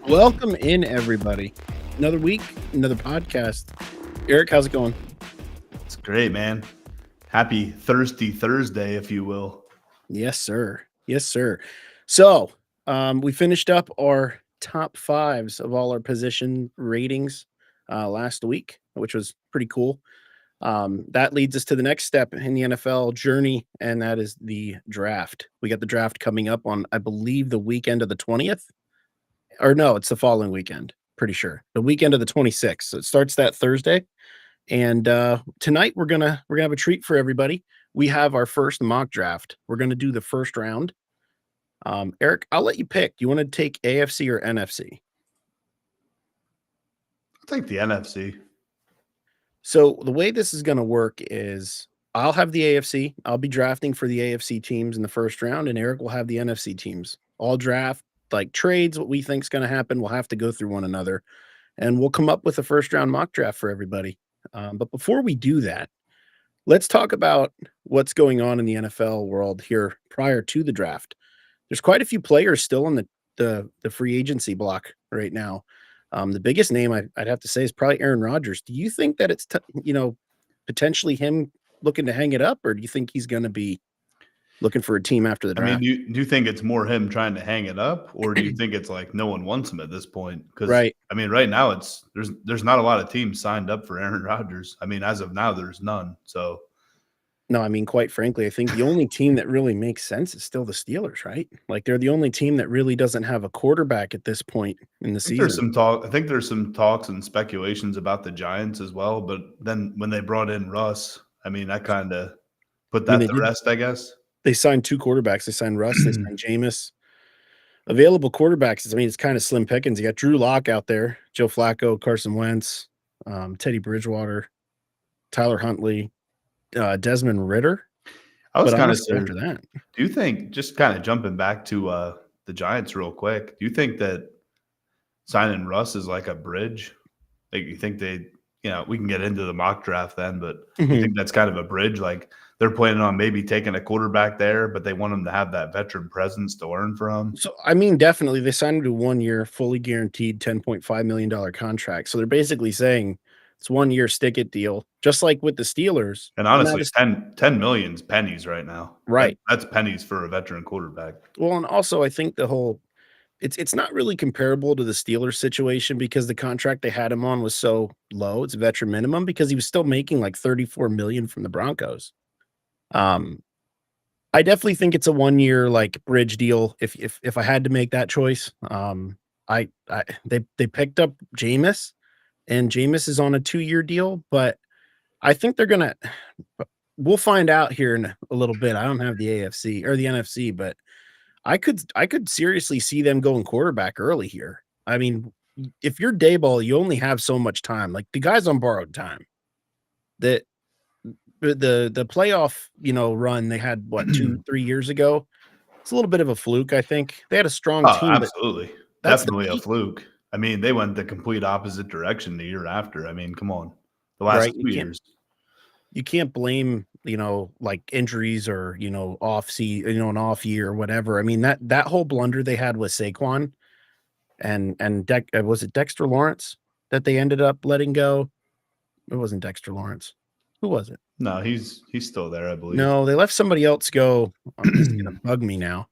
Welcome in, everybody. Another week, another podcast. Eric, how's it going? It's great, man. Happy Thirsty Thursday, if you will. Yes, sir. Yes, sir. So, we finished up our top fives of all our position ratings last week, which was pretty cool. That leads us to the next step in the NFL journey, and that is the draft. We got the draft coming up on, I believe, the weekend of the 20th. Or no, it's the following weekend. Pretty sure the weekend of the 26th. So it starts that Thursday. And tonight we're gonna have a treat for everybody. We have our first mock draft. We're gonna do the first round. Eric, I'll let you pick. Do you want to take AFC or NFC? I'll take the NFC. So the way this is gonna work is I'll have the AFC. I'll be drafting for the AFC teams in the first round, and Eric will have the NFC teams. All draft like trades, what we think is gonna happen. We'll have to go through one another, and we'll come up with a first round mock draft for everybody. But before we do that, let's talk about what's going on in the NFL world here prior to the draft. There's quite a few players still on the free agency block right now. The biggest name I'd have to say is probably Aaron Rodgers. Do you think that it's potentially him looking to hang it up, or do you think he's going to be looking for a team after the I mean, draft? do you think it's more him trying to hang it up, or do you think it's like no one wants him at this point? Because Right. I mean, right now there's not a lot of teams signed up for Aaron Rodgers. I mean, as of now, there's none. So No, I mean, quite frankly, I think the only team that really makes sense is still the Steelers, right? Like they're the only team that really doesn't have a quarterback at this point in the I think there's season. some talk. I think there's some talks and speculations about the Giants as well. But then when they brought in Russ, I mean, that kind of put I mean, that they to did. rest, I guess. They signed 2 quarterbacks. They signed Russ, they signed Jameis. Available quarterbacks, I mean, it's kinda slim pickings. You got Drew Lock out there, Joe Flacco, Carson Wentz, Teddy Bridgewater, Tyler Huntley, Desmond Ritter, I was but kind of honestly, after that, Do you think, just kind of jumping back to the Giants real quick, do you think that signing Russ is like a bridge? Like, you think we can get into the mock draft then, but you mhm. think that's kind of a bridge? Like, they're planning on maybe taking a quarterback there, but they want him to have that veteran presence to learn from? So, I mean, definitely, they signed him to 1 year, fully guaranteed $10.5 million contract, so they're basically saying it's 1 year stick it deal, just like with the Steelers, And and now honestly, this 10 million's pennies right now. right. That's pennies for a veteran quarterback. Well, and also, I think the whole it's not really comparable to the Steelers situation because the contract they had him on was so low. It's veteran minimum because he was still making like 34 million from the Broncos. Um, I definitely think it's a 1 year like bridge deal if I had to make that choice. I they picked up Jameis and Jameis is on a 2 year deal, but I think they're gonna we'll find out here in a little bit. I don't have the AFC or the NFC, but I could seriously see them going quarterback early here. I mean, if you're Dayball, you only have so much time. Like the guy's on borrowed time. That the playoff, run they had what 2, 3 years ago. It's a little bit of a fluke, I think. They had a strong Oh, team, but absolutely. that's the Definitely a peak, fluke. I mean, they went the complete opposite direction the year after. I mean, come on. The last right? You 2 can't years. you can't blame, like injuries or, an off year or whatever. I mean, that whole blunder they had with Saquon and was it Dexter Lawrence that they ended up letting go? It wasn't Dexter Lawrence. Who was it? No, he's still there, I believe. No, they let somebody else go. This is gonna bug me now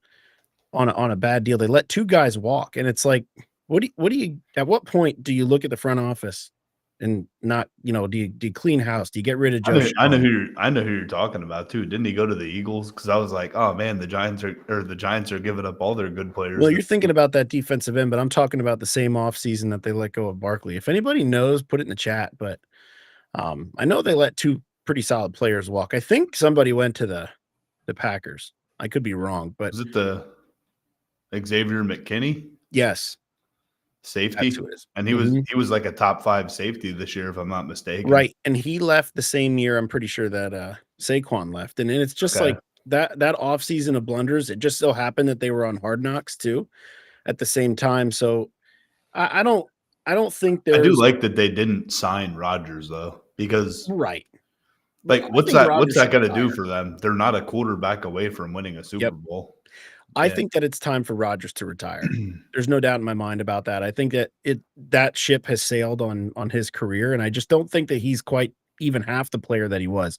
on a bad deal. They let 2 guys walk, and it's like, what do you at what point do you look at the front office and not, do you clean house? Do you get rid of Joe Schoen? I know who you're talking about too. Didn't he go to the Eagles? Because I was like, oh man, the Giants are giving up all their good players Well, this you're thinking year. about that defensive end, but I'm talking about the same offseason that they let go of Barkley. If anybody knows, put it in the chat, but, I know they let 2 pretty solid players walk. I think somebody went to the Packers. I could be wrong, but Was it the Xavier McKinney yes, that's safety? who it is. And Mhm. he was like a top 5 safety this year, if I'm not mistaken. Right, and he left the same year, I'm pretty sure that, Saquon left, and it's just Okay. like that offseason of blunders, it just so happened that they were on Hard Knocks too at the same time, so I don't think I do there's like that they didn't sign Rodgers though, because right. like I think what's Rodgers that should gonna do retire. for them? They're not a quarterback away from winning a Super Yep. Bowl. I Yeah. think that it's time for Rodgers to retire. There's no doubt in my mind about that. I think that that ship has sailed on his career, and I just don't think that he's quite even half the player that he was.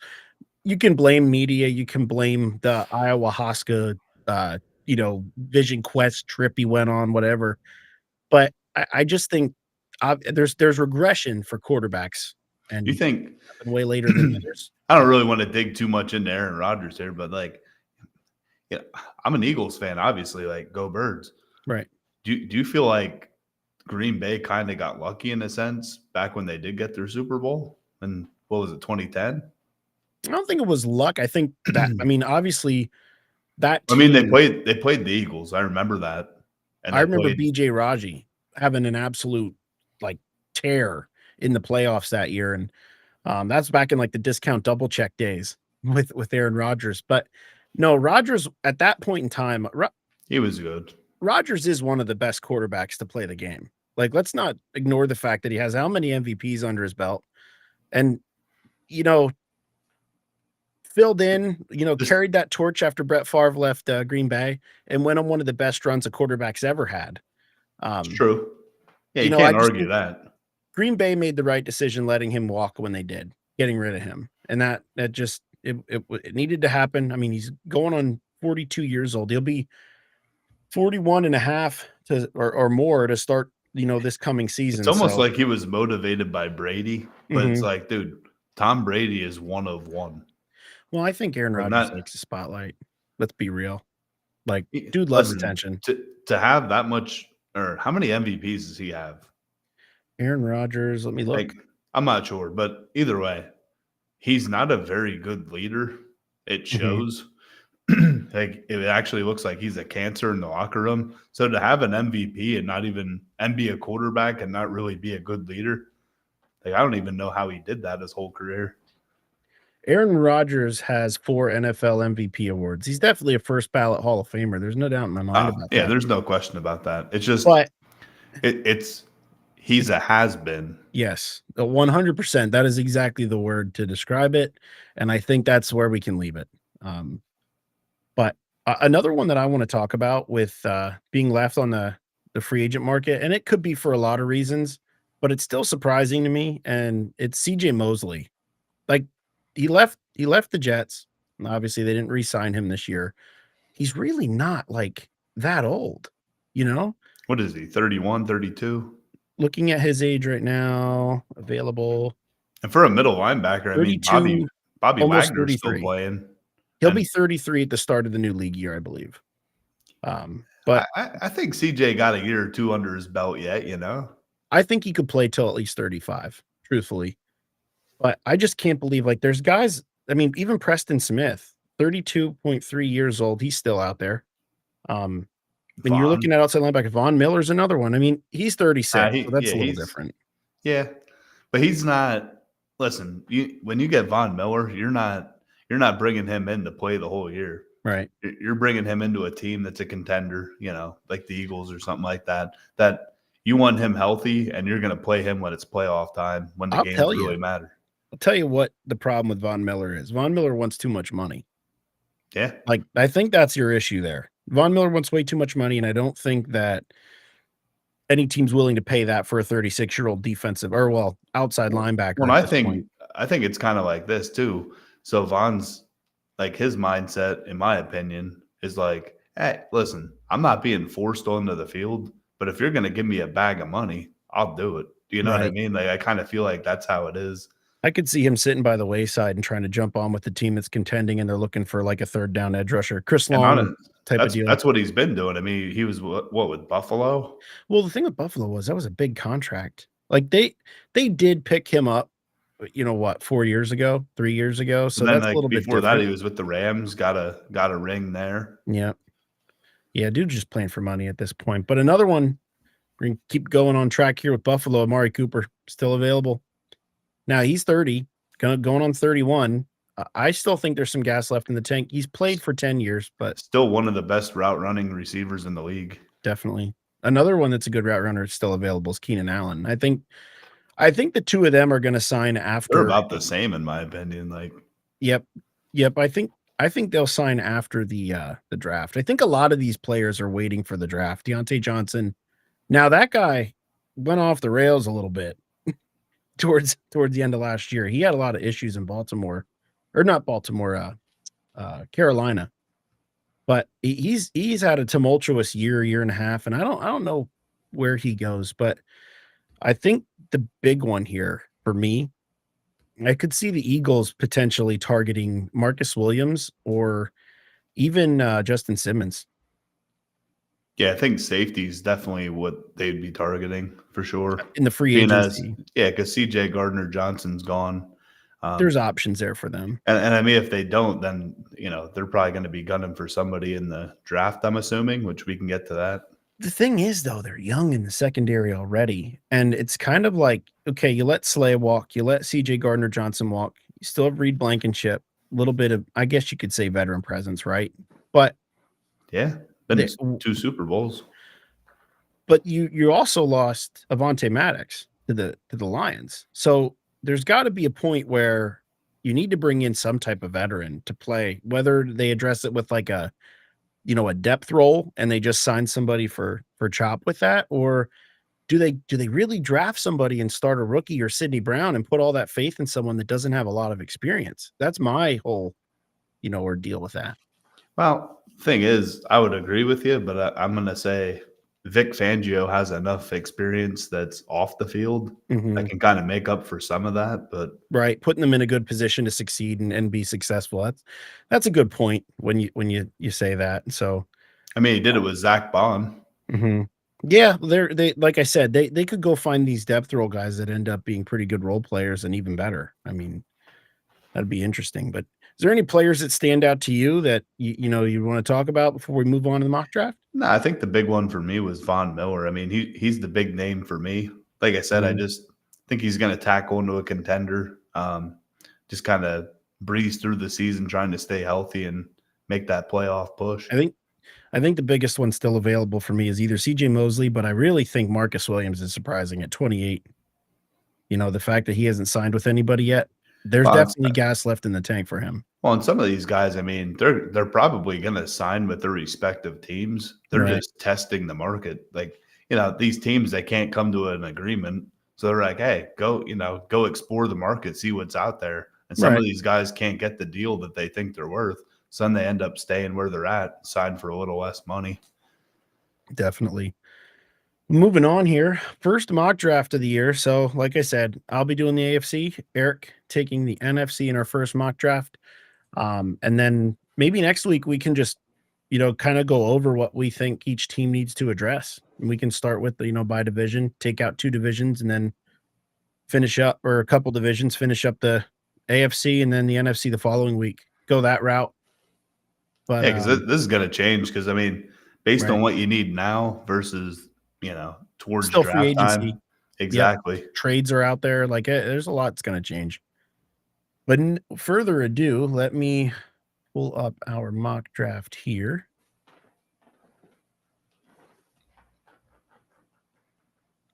You can blame media, you can blame the ayahuasca, Vision Quest trip he went on, whatever. But I just think there's regression for quarterbacks, You and think happened way later than others. I don't really want to dig too much into Aaron Rodgers here, but like, yeah, I'm an Eagles fan, obviously. Like, go Birds. Right. Do you feel like Green Bay kind of got lucky in a sense back when they did get their Super Bowl? And what was it, 2010? I don't think it was luck. I think that I mean, obviously, that I mean, team they played the Eagles. I remember that. And I they remember played BJ Raji having an absolute, like, tear in the playoffs that year, and, that's back in, like, the discount double check days with Aaron Rodgers, but no, Rodgers at that point in time, he was good. Rodgers is one of the best quarterbacks to play the game. Like, let's not ignore the fact that he has how many MVPs under his belt and, you know, filled in, Just carried that torch after Brett Favre left, Green Bay and went on one of the best runs a quarterback's ever had. it's Um, true. Yeah, you I can't just argue think that. Green Bay made the right decision letting him walk when they did, getting rid of him, and that just it needed to happen. I mean, he's going on 42 years old. He'll be 41 and a half to or more to start, this coming It's season. almost So, like he was motivated by Brady, but it's mhm. like, dude, Tom Brady is one of one. Well, I think Aaron Like Rodgers not likes the spotlight. Let's be real. Like, e dude loves listen, attention. to have that much or how many MVPs does he have? Aaron Rodgers, let me Like, look. I'm not sure, but either way, he's not a very good leader. It Mhm. shows. Like, it actually looks like he's a cancer in the locker room. So to have an MVP and be a quarterback and not really be a good leader, like, I don't even know how he did that his whole career. Aaron Rodgers has 4 NFL MVP awards. He's definitely a first ballot Hall of Famer. There's no doubt in my mind about Yeah, that. there's no question about that. It's just But it's he's a has been. yes, 100%. That is exactly the word to describe it, and I think that's where we can leave it. But another one that I want to talk about with being left on the free agent market, and it could be for a lot of reasons, but it's still surprising to me, and it's CJ Mosley. Like, he left the Jets. And obviously, they didn't re-sign him this year. He's really not like that old, you know? What is he? 31, 32? Looking at his age right now, available And for a middle linebacker, I mean, 32, Bobby almost Wagner's still 33. playing. He'll And be 33 at the start of the new league year, I believe. But I think CJ got a year or two under his belt yet, you know? I think he could play till at least 35, truthfully. But I just can't believe, like, there's guys, I mean, even Preston Smith, 32.3 years old, he's still out there. When you're Vaughn. looking at outside linebacker, Von Miller's another one. I mean, he's 36, so that's a little He's different. yeah, but he's not. Listen, when you get Von Miller, you're not bringing him in to play the whole year. Right. You're bringing him into a team that's a contender, like the Eagles or something like that. That you want him healthy, and you're going to play him when it's playoff time, when the games really matter. I'll tell you what the problem with Von Miller is. Von Miller wants too much money. Yeah. Like, I think that's your issue there. Von Miller wants way too much money, and I don't think that any team's willing to pay that for a 36-year-old defensive or, well, outside linebacker Well, at this point. I think it's kind of like this too. So Von's like his mindset, in my opinion, is like, hey, listen, I'm not being forced onto the field, but if you're going to give me a bag of money, I'll do it. Do you know what I Right. mean? Like, I kind of feel like that's how it is. I could see him sitting by the wayside and trying to jump on with the team that's contending, and they're looking for, like, a third down edge rusher, Chris And Long type of deal. that's what he's been doing. I mean, he was what with Buffalo? Well, the thing with Buffalo was that was a big contract. Like, they did pick him up, 4 years ago, 3 years ago, so And then that's a like little bit before that, different. he was with the Rams, got a ring there. Yeah. Yeah, dude's just playing for money at this point. But another one, we're gonna keep going on track here with Buffalo. Amari Cooper still available. Now he's 30, going on 31. I still think there's some gas left in the tank. He's played for 10 years, but Still one of the best route running receivers in the league. definitely another one that's a good route runner still available is Keenan Allen. I think the two of them are going to sign They're after. about the same in my opinion. Like, Yep. I think I think they'll sign after the draft. I think a lot of these players are waiting for the draft. Deontay Johnson. Now that guy went off the rails a little bit towards the end of last year. He had a lot of issues in Baltimore, or not Baltimore, Carolina. But he's had a tumultuous year and a half, and I don't know where he goes, but I think the big one here for me, I could see the Eagles potentially targeting Marcus Williams or even Justin Simmons Yeah, I think safety is definitely what they'd be targeting for sure. in the free Being as agency. yeah, because CJ Gardner Johnson's gone. There's Um, options there for them. and I mean, if they don't, then they're probably going to be gunning for somebody in the draft. I'm assuming, which we can get to that. The thing is, though, they're young in the secondary already, and it's kind of like, okay, you let Slay walk, you let CJ Gardner Johnson walk, you still have Reed Blankenship, a little bit of, I guess you could say, veteran presence, right? But Yeah, been the, 2 Super Bowls. but you also lost Avonte Maddox to the Lions. So there's got to be a point where you need to bring in some type of veteran to play, whether they address it with like a depth role and they just sign somebody for chop with that, or do they really draft somebody and start a rookie or Sidney Brown and put all that faith in someone that doesn't have a lot of experience? That's my whole ordeal with that. Well, thing is, I would agree with you, but I'm going to say Vic Fangio has enough experience that's off the field that Mhm. can kind of make up for some of that. But Right, putting them in a good position to succeed and be successful. That's a good point when you say that. So, I mean, he did it with Zach Bond. mhm. Yeah, they like I said, they could go find these depth role guys that end up being pretty good role players and even better. I mean, that'd be interesting. But is there any players that stand out to you that you want to talk about before we move on to the mock draft? No, I think the big one for me was Von Miller. I mean, he's the big name for me. Like I said, I Mhm. just think he's going to tackle into a contender. Just kind of breeze through the season, trying to stay healthy and make that playoff push. I think I think the biggest one still available for me is either CJ Mosley, but I really think Marcus Williams is surprising at 28. The fact that he hasn't signed with anybody yet, there's Well, definitely gas left in the tank for him. Well, and some of these guys, I mean, they're probably going to sign with their respective teams. They're Right. just testing the market. Like, these teams they can't come to an agreement. So they're like, "Hey, go explore the market, see what's out there." And some of Right. these guys can't get the deal that they think they're worth. So then they end up staying where they're at, sign for a little less money. Definitely. Moving on here. First mock draft of the year. So, like I said, I'll be doing the AFC. Eric taking the NFC in our first mock draft. And then maybe next week we can just, kind of go over what we think each team needs to address. And we can start with by division, take out two divisions, and then finish up, or a couple divisions, finish up the AFC and then the NFC the following week. Go that route. But Yeah, because this is going to change. Because I mean, based on right. what you need now versus towards Still free draft agency. time, Yep. exactly. Trades are out there. Like there's a lot that's going to change. But further ado, let me pull up our mock draft here.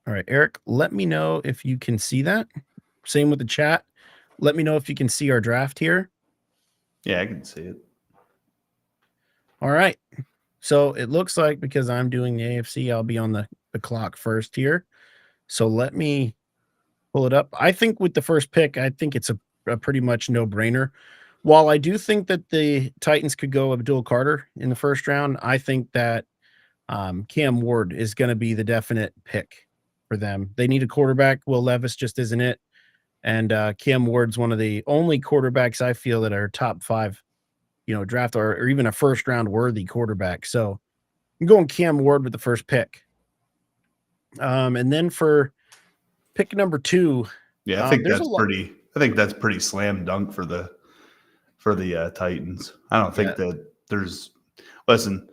All right, Eric, let me know if you can see that. Same with the chat. Let me know if you can see our draft here. Yeah, I can see it. All right. So it looks like, because I'm doing the AFC, I'll be on the clock first here. So let me pull it up. I think with the first pick, I think it's a pretty much no-brainer. While I do think that the Titans could go Abdul Carter in the first round, I think that Cam Ward is going to be the definite pick for them. They need a quarterback. Will Levis just isn't it. And Cam Ward's one of the only quarterbacks I feel that are top 5, draft or even a first round worthy quarterback. So I'm going Cam Ward with the first pick. And then for pick number 2, Yeah, I think there's a that's lot. pretty. I think that's pretty slam dunk for the Titans. I don't Yeah. think that there's. Listen,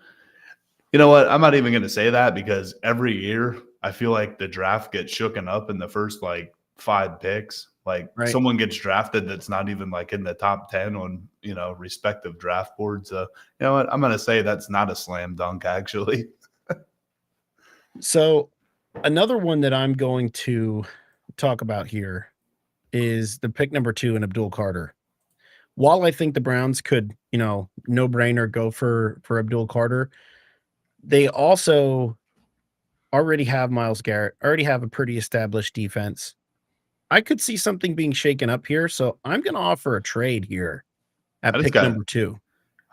you know what? I'm not even going to say that because every year I feel like the draft gets shooken up in the first like 5 picks. Like Right. someone gets drafted that's not even like in the top 10 on respective draft boards. So you know what? I'm going to say that's not a slam dunk actually. So another one that I'm going to talk about here is the pick number 2 in Abdul Carter. while I think the Browns could, no brainer go for Abdul Carter, they also already have Myles Garrett, already have a pretty established defense. I could see something being shaken up here, so I'm going to offer a trade here at pick number 2.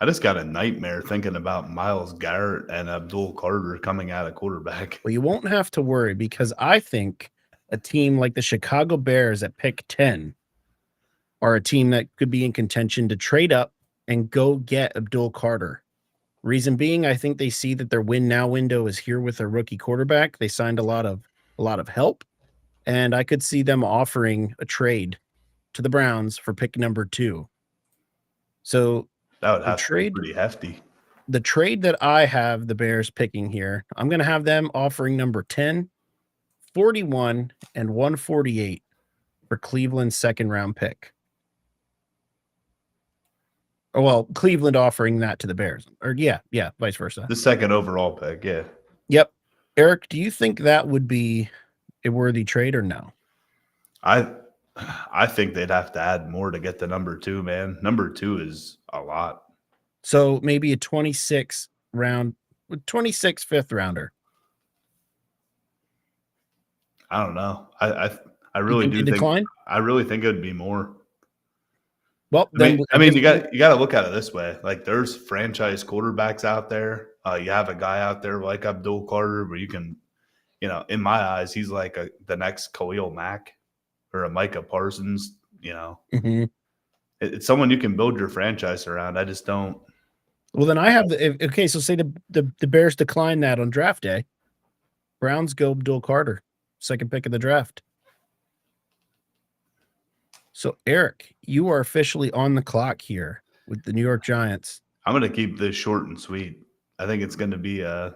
I just got a nightmare thinking about Myles Garrett and Abdul Carter coming out of quarterback. Well, you won't have to worry because I think a team like the Chicago Bears at pick 10 are a team that could be in contention to trade up and go get Abdul Carter. Reason being, I think they see that their win now window is here with their rookie quarterback. They signed a lot of help, and I could see them offering a trade to the Browns for pick number 2. So that would have to be pretty hefty. The trade that I have the Bears picking here, I'm going to have them offering number 10, 41, and 148 for Cleveland's second round pick. Oh, well, Cleveland offering that to the Bears. Or yeah, vice versa. The second overall pick, yeah. Yep. Eric, do you think that would be a worthy trade or no? I think they'd have to add more to get the number 2, man. Number 2 is a lot. So maybe a 26 fifth rounder. I don't know. I really do think I really think it would be more. Well, I mean, you got to look at it this way. Like, there's franchise quarterbacks out there. You have a guy out there like Abdul Carter, where you can, in my eyes, he's like the next Khalil Mack or a Micah Parsons. Mm-hmm. It's someone you can build your franchise around. I just don't. Well, then I have okay. So say the Bears decline that on draft day. Browns go Abdul Carter, second pick of the draft. So, Eric, you are officially on the clock here with the New York Giants. I'm going to keep this short and sweet. I think it's going to be I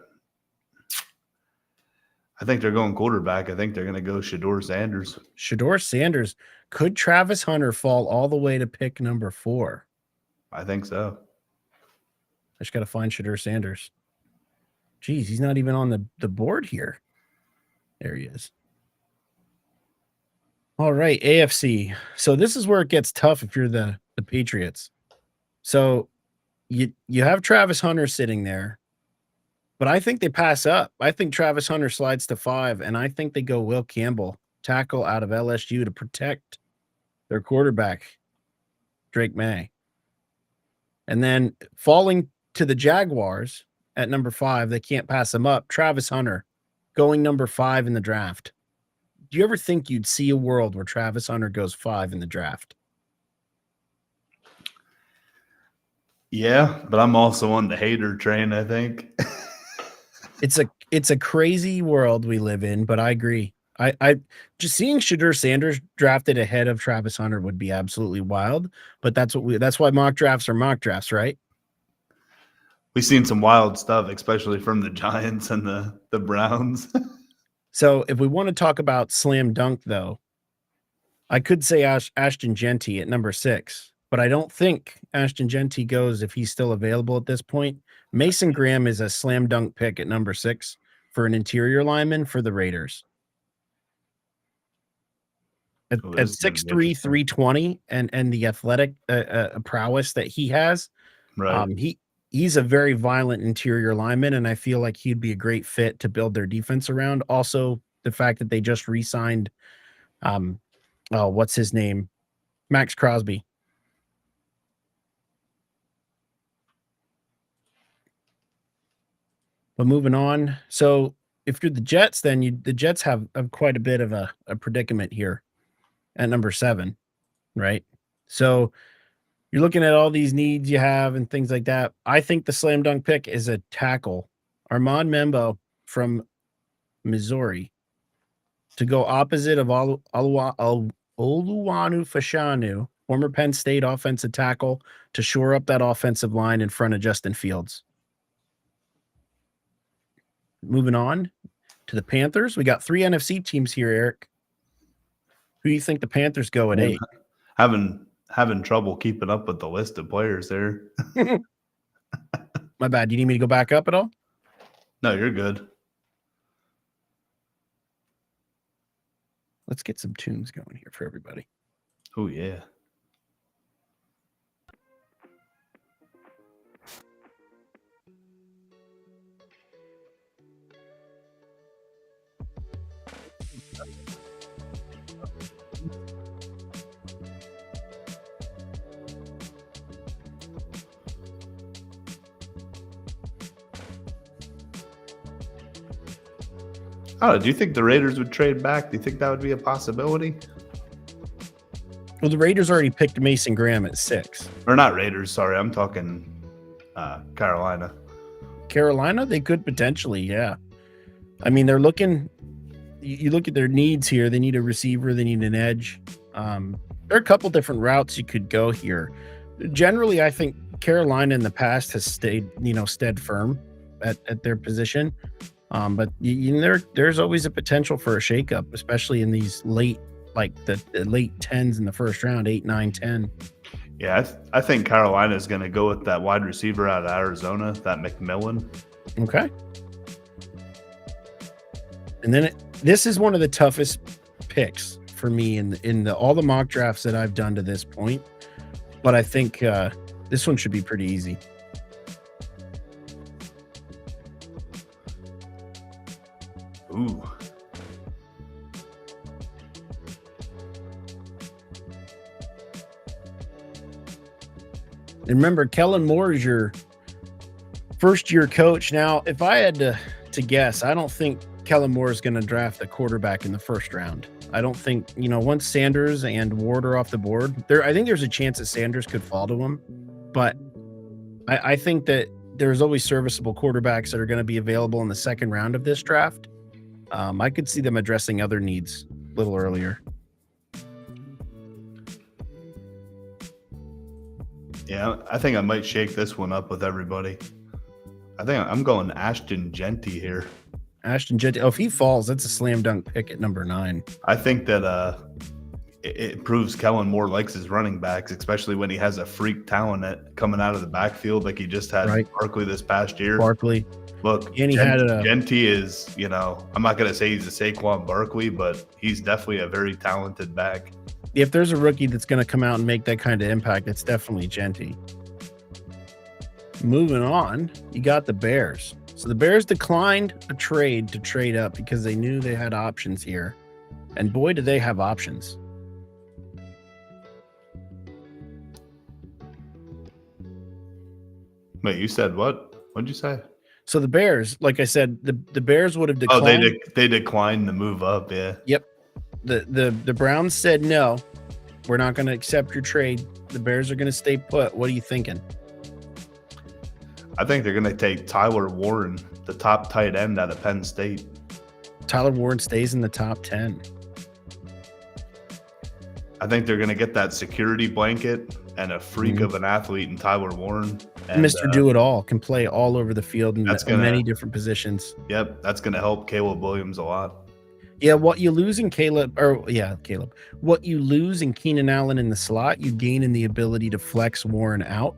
think they're going quarterback. I think they're going to go Shedeur Sanders. Shedeur Sanders. Could Travis Hunter fall all the way to pick number 4? I think so. I just got to find Shedeur Sanders. Geez, he's not even on the board here. There he is. All right, AFC. So this is where it gets tough if you're the Patriots. So you have Travis Hunter sitting there, but I think they pass up. I think Travis Hunter slides to 5, and I think they go Will Campbell, tackle out of LSU, to protect their quarterback, Drake May. And then falling to the Jaguars at number 5, they can't pass him up. Travis Hunter going number 5 in the draft. Do you ever think you'd see a world where Travis Hunter goes 5 in the draft? Yeah, but I'm also on the hater train, I think. It's a crazy world we live in, but I agree. I just seeing Shedeur Sanders drafted ahead of Travis Hunter would be absolutely wild, but that's why mock drafts are mock drafts, right? We've seen some wild stuff, especially from the Giants and the Browns. So if we want to talk about slam dunk, though, I could say Ashton Jeanty at number 6, but I don't think Ashton Jeanty goes if he's still available at this point. Mason Graham is a slam dunk pick at number 6 for an interior lineman for the Raiders. At 6'3", 320, and the athletic prowess that he has, right? He's a very violent interior lineman, and I feel like he'd be a great fit to build their defense around. Also, the fact that they just re-signed, what's his name? Max Crosby. But moving on. So if you're the Jets, then the Jets have quite a bit of a predicament here at number 7, right? So you're looking at all these needs you have and things like that. I think the slam dunk pick is a tackle, Armand Membo from Missouri, to go opposite of Oluwanu Fashanu, former Penn State offensive tackle, to shore up that offensive line in front of Justin Fields. Moving on to the Panthers. We got 3 NFC teams here, Eric. Who do you think the Panthers go at 8? Having trouble keeping up with the list of players there. My bad. Do you need me to go back up at all? No, you're good. Let's get some tunes going here for everybody. Oh, yeah. I don't know. Do you think the Raiders would trade back? Do you think that would be a possibility? Well, the Raiders already picked Mason Graham at 6. Or not Raiders, sorry. I'm talking Carolina. Carolina, they could potentially, yeah. I mean, they're looking. You look at their needs here. They need a receiver. They need an edge. There are a couple different routes you could go here. Generally, I think Carolina in the past has stayed, stead firm at their position. But there's always a potential for a shakeup, especially in these late, like the late 10s in the first round, 8, 9, 10. Yeah, I think Carolina is going to go with that wide receiver out of Arizona, that McMillan. Okay. And then this is one of the toughest picks for me in all the mock drafts that I've done to this point. But I think this one should be pretty easy. Ooh. And remember, Kellen Moore is your first-year coach. Now, if I had to guess, I don't think Kellen Moore is going to draft a quarterback in the first round. I don't think, once Sanders and Ward are off the board, I think there's a chance that Sanders could fall to him. But I think that there's always serviceable quarterbacks that are going to be available in the second round of this draft. I could see them addressing other needs a little earlier. Yeah, I think I might shake this one up with everybody. I think I'm going Ashton Genty here. Ashton Genty. Oh, if he falls, that's a slam dunk pick at number 9. I think that it proves Kellen Moore likes his running backs, especially when he has a freak talent coming out of the backfield like he just had Barkley this past year. Barkley. Look, and he had Genty is, I'm not going to say he's a Saquon Barkley, but he's definitely a very talented back. If there's a rookie that's going to come out and make that kind of impact, it's definitely Genty. Moving on, you got the Bears. So the Bears declined a trade to trade up because they knew they had options here. And boy, do they have options. Wait, you said what? What'd you say? So the Bears, like I said, the Bears would have declined. Oh, they declined the move up, yeah. Yep. The Browns said, no, we're not going to accept your trade. The Bears are going to stay put. What are you thinking? I think they're going to take Tyler Warren, the top tight end out of Penn State. Tyler Warren stays in the top 10. I think they're going to get that security blanket and a freak of an athlete in Tyler Warren. And, Mr. Do-It-All can play all over the field in many different positions. Yep, that's going to help Caleb Williams a lot. Yeah, what you lose in Caleb. What you lose in Keenan Allen in the slot, you gain in the ability to flex Warren out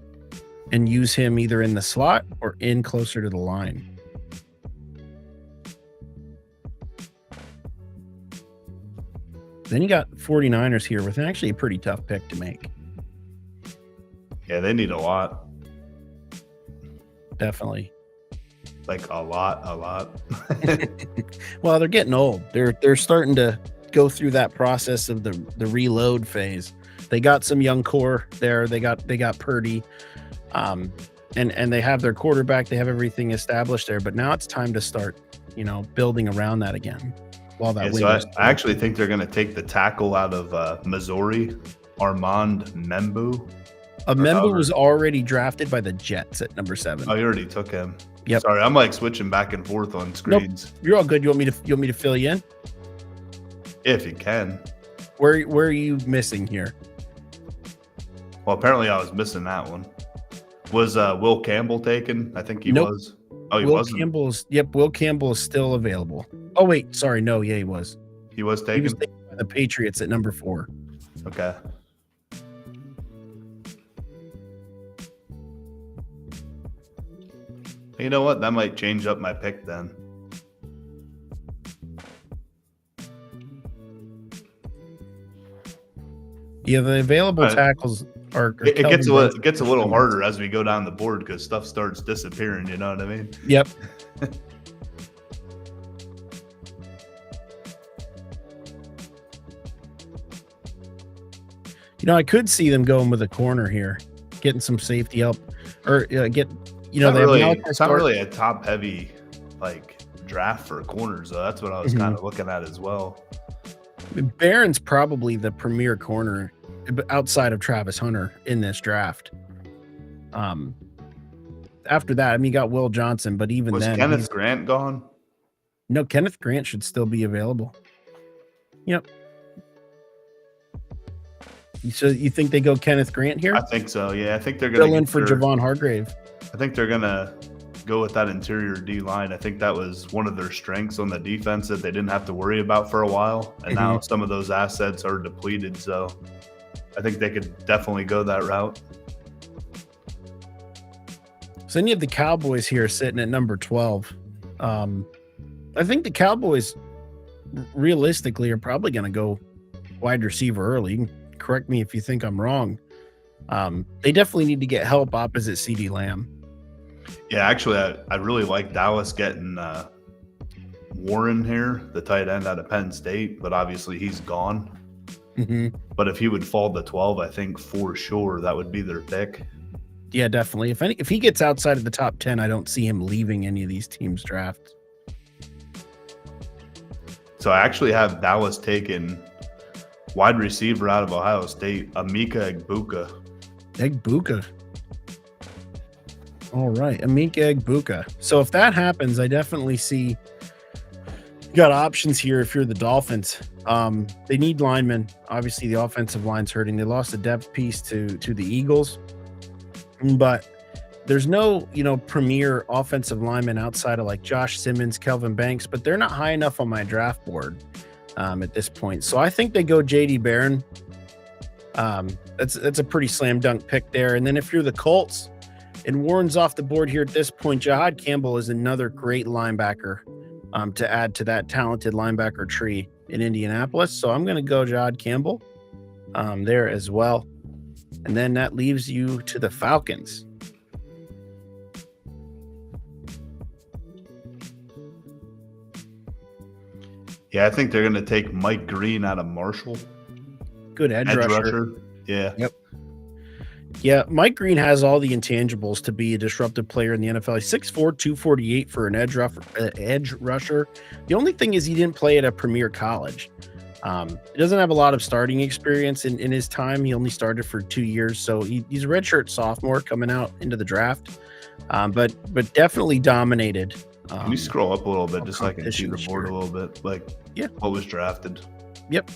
and use him either in the slot or in closer to the line. Then you got 49ers here with actually a pretty tough pick to make. Yeah, they need a lot. Definitely. Like a lot. Well, they're getting old. They're starting to go through that process of the reload phase. They got some young core there. They got Purdy, and they have their quarterback. They have everything established there. But now it's time to start, building around that again. While that so I actually think they're going to take the tackle out of Missouri, Armand Membu. Membu was already drafted by the Jets at number 7. Oh, you already took him. Yep. Sorry, I'm like switching back and forth on screens. Nope. You're all good. You want me to fill you in? If you can. Where are you missing here? Well, apparently I was missing that one. Was Will Campbell taken? I think he was. Oh, he wasn't. Will Campbell is still available. Oh, wait. Sorry. No, yeah, he was. He was taken? He was taken by the Patriots at number 4. Okay. You know what? That might change up my pick then. Yeah, the available tackles are. It gets a little harder as we go down the board because stuff starts disappearing. You know what I mean? Yep. I could see them going with a corner here, getting some safety help, or get. It's not really a top heavy like draft for corners, though. That's what I was kind of looking at as well. Barron's probably the premier corner outside of Travis Hunter in this draft. After that, I mean, you got Will Johnson, but even Was then, Kenneth Grant gone? no, Kenneth Grant should still be available. Yep. So you think they go Kenneth Grant here? I think so. Yeah, I think they're going to Fill in for Javon Hargrave. I think they're going to go with that interior D line. I think that was one of their strengths on the defense that they didn't have to worry about for a while. And now some of those assets are depleted. So I think they could definitely go that route. So then you have the Cowboys here sitting at number 12. I think the Cowboys realistically are probably going to go wide receiver early. Correct me if you think I'm wrong. They definitely need to get help opposite CeeDee Lamb. Yeah, actually, I really like Dallas getting Warren here, the tight end out of Penn State, but obviously he's gone. But if he would fall to 12, I think for sure that would be their pick. Yeah, definitely. If he gets outside of the top 10, I don't see him leaving any of these teams' drafts. So I actually have Dallas taking wide receiver out of Ohio State, Emeka Egbuka. Egbuka. All right, Emeka Egbuka. So if that happens, I definitely see you got options here if you're the Dolphins. They need linemen. Obviously, the offensive line's hurting. They lost a depth piece to the Eagles. But there's no, premier offensive lineman outside of like Josh Simmons, Kelvin Banks, but they're not high enough on my draft board at this point. So I think they go JD Barron. That's a pretty slam dunk pick there. And then if you're the Colts and Warren's off the board here at this point, Jahad Campbell is another great linebacker to add to that talented linebacker tree in Indianapolis. So I'm going to go Jahad Campbell there as well. And then that leaves you to the Falcons. Yeah, I think they're going to take Mike Green out of Marshall. Good edge rusher. Yeah. Yep. Yeah, Mike Green has all the intangibles to be a disruptive player in the NFL. He's 6'4", 248 for an edge rusher. The only thing is he didn't play at a premier college. He doesn't have a lot of starting experience in his time. He only started for 2 years, so he's a redshirt sophomore coming out into the draft, but definitely dominated. Can you scroll up a little bit just so I can see the board a little bit? Like, yeah, what was drafted? Yep.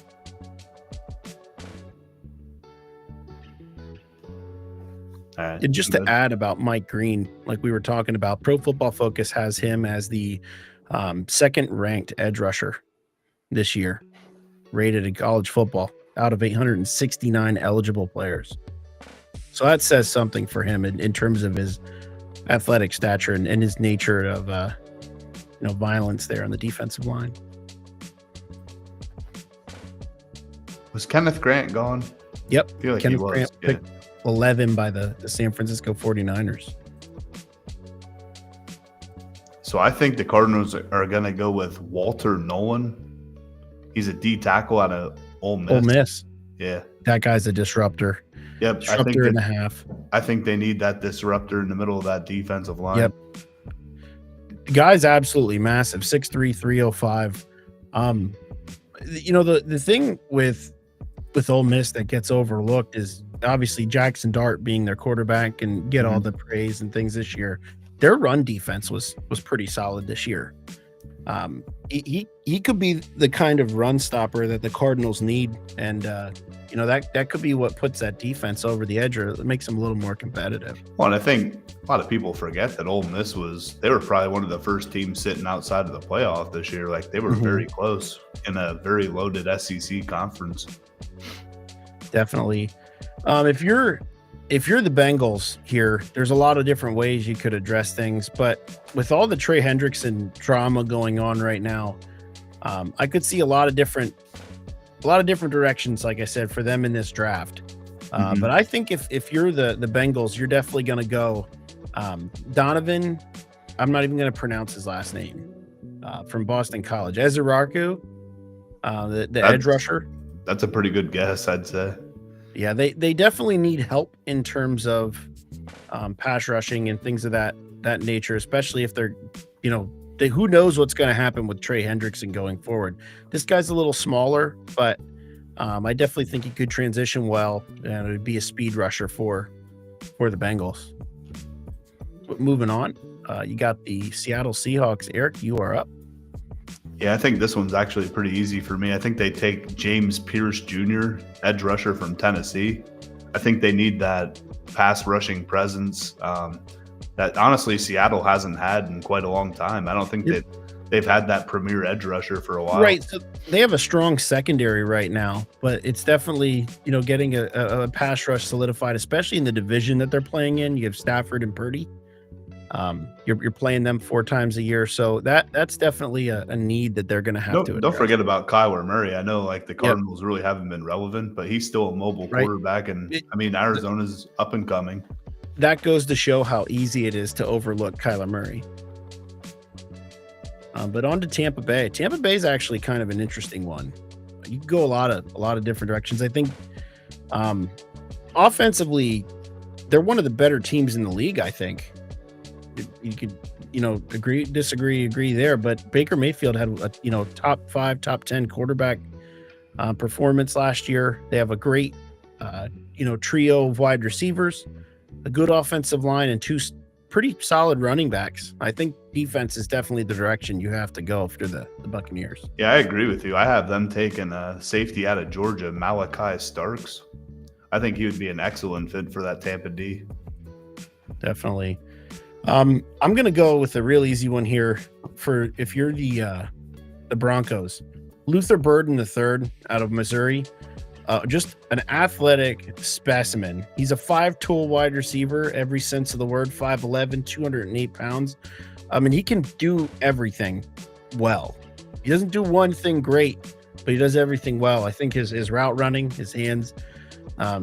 And just to add about Mike Green, like we were talking about, Pro Football Focus has him as the second ranked edge rusher this year, rated in college football out of 869 eligible players. So that says something for him in terms of his athletic stature and his nature of violence there on the defensive line. Was Kenneth Grant gone? Yep. I feel like Kenneth he was. Grant picked 11 by the San Francisco 49ers. So I think the Cardinals are going to go with Walter Nolan. He's a D tackle out of Ole Miss. Ole Miss. Yeah. That guy's a disruptor. Yep. Disruptor and a half. I think they need that disruptor in the middle of that defensive line. Yep. The guy's absolutely massive, 6'3", 305. The thing with Ole Miss that gets overlooked is obviously Jackson Dart being their quarterback and get all the praise and things this year. Their run defense was pretty solid this year. He could be the kind of run stopper that the Cardinals need, and that could be what puts that defense over the edge, or it makes them a little more competitive. Well, and I think a lot of people forget that Ole Miss they were probably one of the first teams sitting outside of the playoff this year. Like, they were very close in a very loaded SEC conference. Definitely. If you're the Bengals here, there's a lot of different ways you could address things, but with all the Trey Hendrickson drama going on right now, I could see a lot of different directions, like I said, for them in this draft. But I think if you're the Bengals, you're definitely going to go Donovan. I'm not even going to pronounce his last name, from Boston College, Ezeraku, the edge rusher. That's a pretty good guess, I'd say. Yeah, they definitely need help in terms of pass rushing and things of that nature, especially if they're, who knows what's going to happen with Trey Hendrickson going forward. This guy's a little smaller, but I definitely think he could transition well, and it would be a speed rusher for the Bengals. But moving on, you got the Seattle Seahawks. Eric, you are up. Yeah, I think this one's actually pretty easy for me. I think they take James Pierce Jr., edge rusher from Tennessee. I think they need that pass rushing presence that honestly Seattle hasn't had in quite a long time. I don't think they've had that premier edge rusher for a while. Right. So they have a strong secondary right now, but it's definitely, getting a pass rush solidified, especially in the division that they're playing in. You have Stafford and Purdy. You're playing them 4 times a year, so that's definitely a need that they're going to have to address. Don't forget about Kyler Murray. I know the Cardinals really haven't been relevant, but he's still a mobile quarterback, and Arizona's up and coming. That goes to show how easy it is to overlook Kyler Murray. But on to Tampa Bay. Tampa Bay is actually kind of an interesting one. You can go a lot of different directions. I think offensively, they're one of the better teams in the league. I think you could agree, disagree, agree there. But Baker Mayfield had a top 5, top 10 quarterback performance last year. They have a great trio of wide receivers, a good offensive line, and 2 pretty solid running backs. I think defense is definitely the direction you have to go for the Buccaneers. Yeah, I agree with you. I have them taking a safety out of Georgia, Malachi Starks. I think he would be an excellent fit for that Tampa D. Definitely. I'm going to go with a real easy one here for if you're the Broncos. Luther Burden III out of Missouri. Just an athletic specimen. He's a 5-tool wide receiver, every sense of the word, 5'11", 208 pounds. He can do everything well. He doesn't do one thing great, but he does everything well. I think his route running, his hands,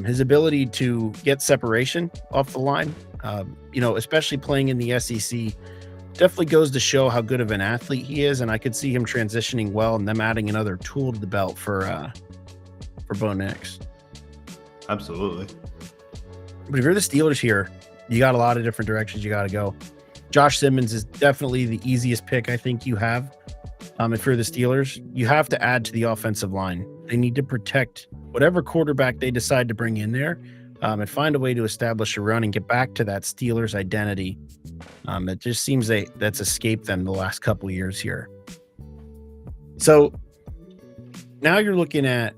his ability to get separation off the line, especially playing in the SEC, definitely goes to show how good of an athlete he is, and I could see him transitioning well and them adding another tool to the belt for Bo Nix. Absolutely. But if you're the Steelers here, you got a lot of different directions you got to go. Josh Simmons is definitely the easiest pick I think you have. If you're the Steelers, you have to add to the offensive line. They need to protect whatever quarterback they decide to bring in there, and find a way to establish a run and get back to that Steelers identity. It just seems that's escaped them the last couple of years here. So now you're looking at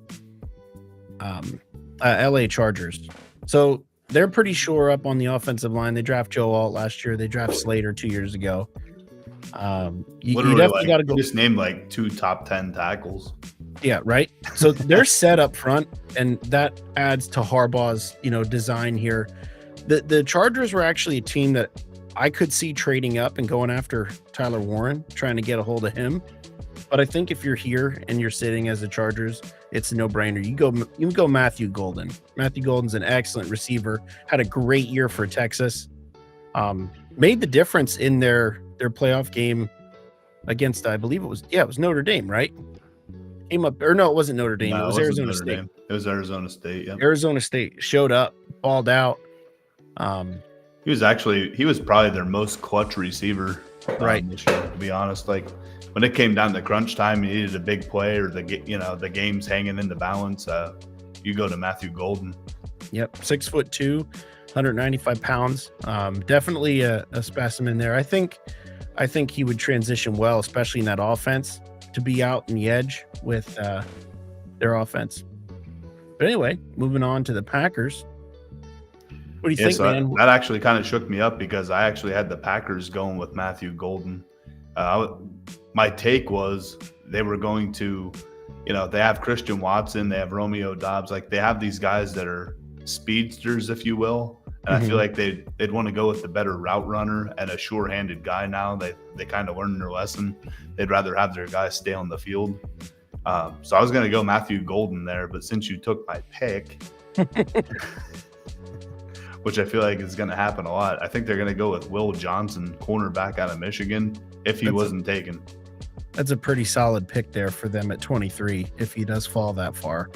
LA Chargers. So they're pretty sure up on the offensive line. They draft Joe Alt last year. They draft Slater 2 years ago. You definitely got to go. Just named 2 top 10 tackles. Yeah, right. So they're set up front, and that adds to Harbaugh's design here. The Chargers were actually a team that I could see trading up and going after Tyler Warren, trying to get a hold of him. But I think if you're here and you're sitting as the Chargers, it's a no-brainer. You go Matthew Golden. Matthew Golden's an excellent receiver. Had a great year for Texas. Made the difference in their playoff game against, I believe it was Notre Dame, right? Came up, or no, it wasn't Notre Dame. No, it was Arizona State. Dame. It was Arizona State. Yeah. Arizona State showed up, balled out. He was probably their most clutch receiver, right? This year, to be honest, when it came down to crunch time, you needed a big play, or the game's hanging in the balance. You go to Matthew Golden. Yep, 6'2", 195 pounds. Definitely a specimen there. I think he would transition well, especially in that offense, to be out in the edge with their offense. But anyway, moving on to the Packers. What do you think, man? That actually kind of shook me up because I actually had the Packers going with Matthew Golden. My take was they were going to, they have Christian Watson, they have Romeo Doubs, they have these guys that are speedsters, if you will. And I feel like they'd want to go with the better route runner and a sure-handed guy now. They kind of learned their lesson. They'd rather have their guys stay on the field. So I was going to go Matthew Golden there, but since you took my pick, which I feel like is going to happen a lot, I think they're going to go with Will Johnson, cornerback out of Michigan, if he wasn't taken. That's a pretty solid pick there for them at 23, if he does fall that far.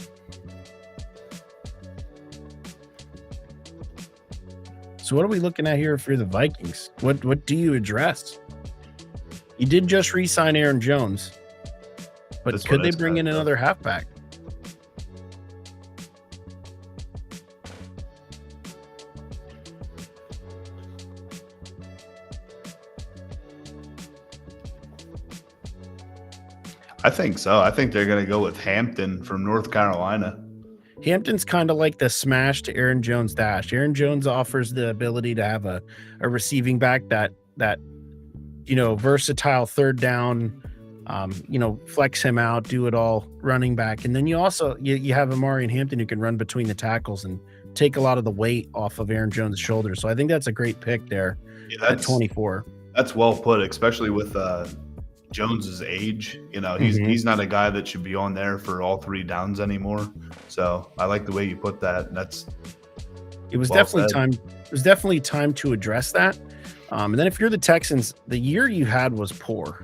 So what are we looking at here if you're the Vikings? What do you address? You did just re-sign Aaron Jones, but That's could what I they bring said, in though. another halfback? I think so. I think they're going to go with Hampton from North Carolina. Hampton's kind of like the smash to Aaron Jones dash. Aaron Jones offers the ability to have a receiving back that versatile third down, flex him out, do it all running back. And then you also you have Amari and Hampton who can run between the tackles and take a lot of the weight off of Aaron Jones' shoulders. So I think that's a great pick there at 24. That's well put, especially with Jones's age. He's not a guy that should be on there for all 3 downs anymore. So I like the way you put that. It was well definitely said. time. It was definitely time to address that. And then if you're the Texans, the year you had was poor.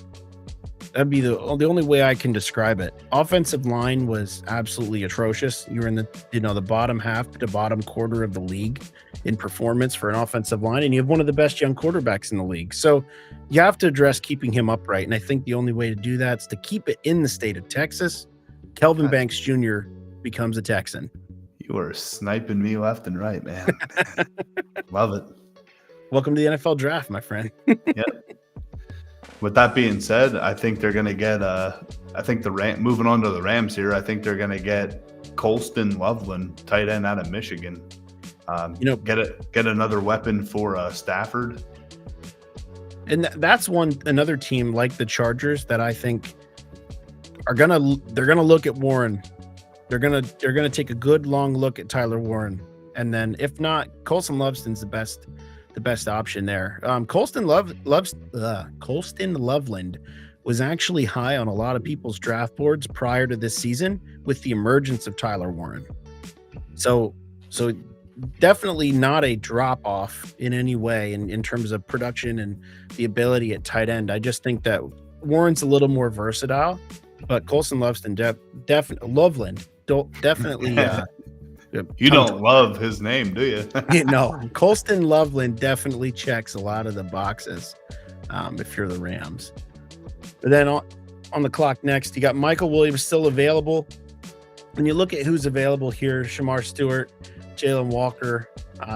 That'd be the only way I can describe it. Offensive line was absolutely atrocious. You were in the bottom half to bottom quarter of the league in performance for an offensive line, and you have one of the best young quarterbacks in the league. So you have to address keeping him upright. And I think the only way to do that is to keep it in the state of Texas. Kelvin Banks Jr. becomes a Texan. You are sniping me left and right, man. Love it. Welcome to the NFL draft, my friend. Yep. With that being said, I think they're going to get moving on to the Rams here, I think they're going to get Colston Loveland, tight end out of Michigan. Get another weapon for Stafford. And that's another team like the Chargers that I think they're gonna look at Warren. They're gonna take a good long look at Tyler Warren, and then if not, Colston Loveland's the best option there. Colston Loveland was actually high on a lot of people's draft boards prior to this season with the emergence of Tyler Warren. So definitely not a drop off in any way in terms of production and the ability at tight end. I just think that Warren's a little more versatile, but Colston Loveland definitely. You don't love his name, do you? No, Colston Loveland definitely checks a lot of the boxes if you're the Rams. But then on the clock next, you got Michael Williams still available. When you look at who's available here, Shamar Stewart, Jalen Walker,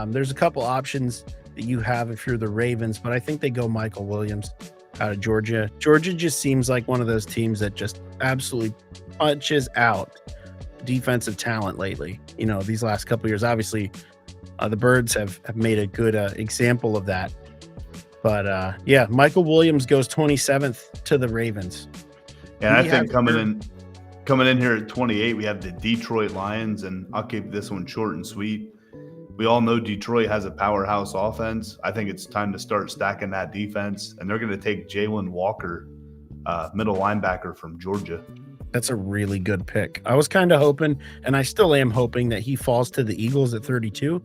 there's a couple options that you have if you're the Ravens, but I think they go Michael Williams out of Georgia. Georgia just seems like one of those teams that just absolutely punches out defensive talent lately. These last couple of years, obviously the Birds have made a good example of that. But Michael Williams goes 27th to the Ravens. And I think coming in here at 28, we have the Detroit Lions, and I'll keep this one short and sweet. We all know Detroit has a powerhouse offense. I think it's time to start stacking that defense, and they're going to take Jalen Walker, middle linebacker from Georgia. That's a really good pick. I was kind of hoping, and I still am hoping, that he falls to the Eagles at 32.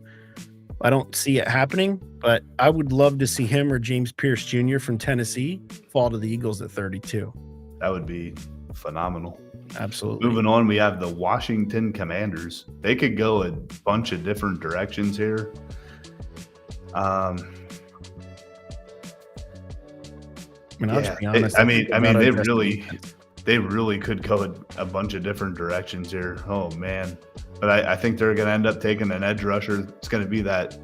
I don't see it happening, but I would love to see him or James Pierce Jr. from Tennessee fall to the Eagles at 32. That would be phenomenal. Absolutely. Moving on, we have the Washington Commanders. They could go a bunch of different directions here. I'll just be honest. They really could go a bunch of different directions here. Oh man. But I think they're going to end up taking an edge rusher. It's going to be that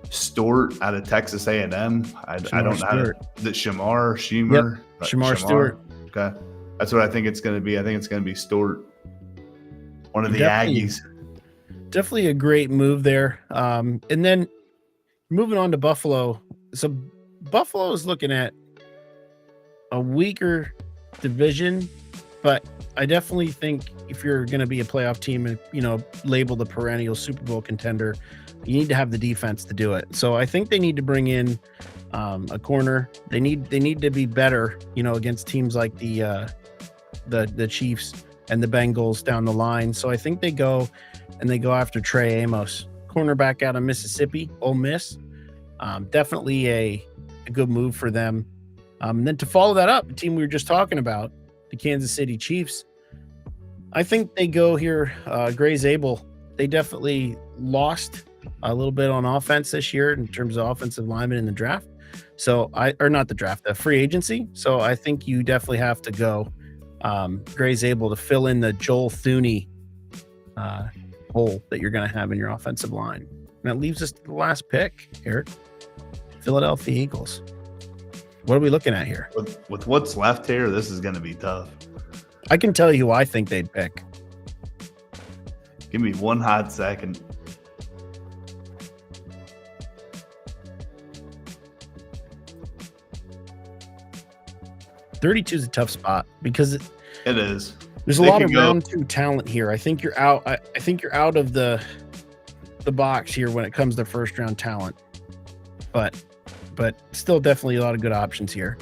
Stewart out of Texas A&M. I don't know how to, Shamar Stewart. Okay. That's what I think it's going to be. I think it's going to be Stewart, one of the Aggies. Definitely a great move there. And then moving on to Buffalo. So Buffalo is looking at a weaker division, but I definitely think if you're going to be a playoff team and, labeled a perennial Super Bowl contender, you need to have the defense to do it. So I think they need to bring in a corner. They need to be better, against teams like the Chiefs and the Bengals down the line. So I think they go after Trey Amos, cornerback out of Mississippi, Ole Miss. Definitely a good move for them. And then to follow that up, the team we were just talking about, the Kansas City Chiefs, I think they go here, Gray Zabel. They definitely lost a little bit on offense this year in terms of offensive linemen in the draft. Not the draft, the free agency. So I think you definitely have to go. Gray's able to fill in the Joel Thuney hole that you're going to have in your offensive line. And that leaves us to the last pick, Eric. Philadelphia Eagles. What are we looking at here? With what's left here, this is going to be tough. I can tell you who I think they'd pick. Give me one hot second. $32 is a tough spot because it is. There's a lot of round 2 talent here. I think you're out. I think you're out of the box here when it comes to first round talent, but still definitely a lot of good options here.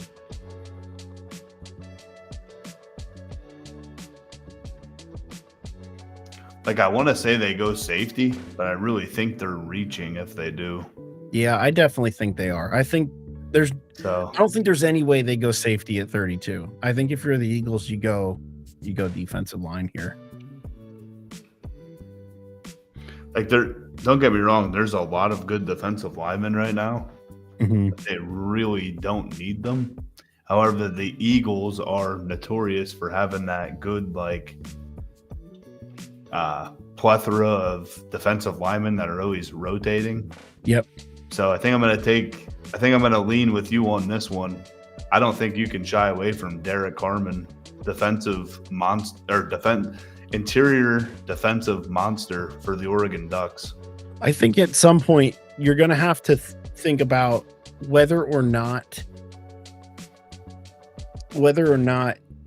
Like, I want to say they go safety, but I really think they're reaching if they do. Yeah, I definitely think they are. I don't think there's any way they go safety at 32. I think if you're the Eagles, you go defensive line here. Like, don't get me wrong, there's a lot of good defensive linemen right now. Mm-hmm. They really don't need them. However, the Eagles are notorious for having that good, like, plethora of defensive linemen that are always rotating. Yep. So I think I'm going to lean with you on this one. I don't think you can shy away from Derek Carman, interior defensive monster for the Oregon Ducks. I think at some point you're going to have to think about whether or not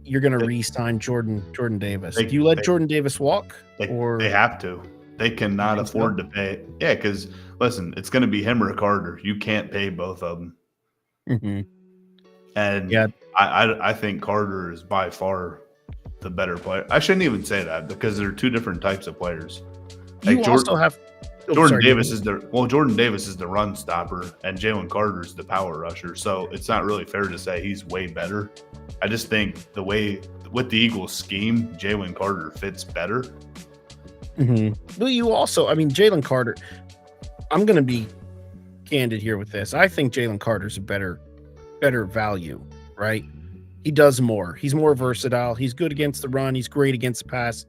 you're going to re-sign Jordan Davis. Do you let Jordan Davis walk? They have to. They cannot afford to pay. Yeah, because listen, it's going to be him or Carter. You can't pay both of them. Mm-hmm. And yeah, I think Carter is by far the better player. I shouldn't even say that because they're two different types of players. Like Jordan Davis is the run stopper, and Jalen Carter is the power rusher. So it's not really fair to say he's way better. I just think with the Eagles scheme, Jalen Carter fits better. Mm-hmm. But Jalen Carter, I'm going to be candid here with this. I think Jalen Carter's a better value, right? He does more. He's more versatile. He's good against the run. He's great against the pass.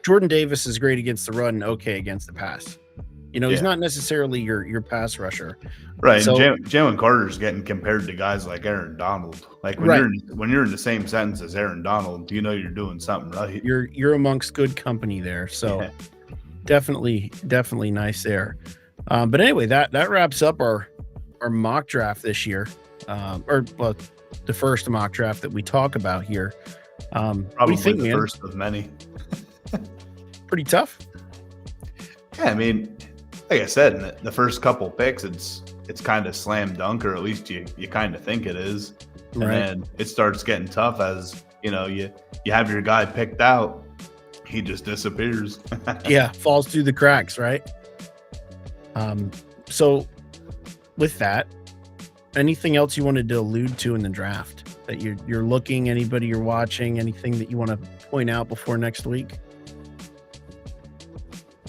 Jordan Davis is great against the run and okay against the pass. He's not necessarily your pass rusher. Right. So, Jalen Carter's getting compared to guys like Aaron Donald. Like when you're in the same sentence as Aaron Donald, you're doing something right. You're amongst good company there. So yeah. Definitely nice there. But anyway, that wraps up our mock draft this year. The first mock draft that we talk about here. Probably the first of many. Pretty tough. Yeah, like I said, in the first couple picks, it's kind of slam dunk, or at least you kind of think it is. And then it starts getting tough as, you have your guy picked out. He just disappears. Yeah, falls through the cracks, right? So with that, anything else you wanted to allude to in the draft that you're looking, anybody you're watching, anything that you want to point out before next week?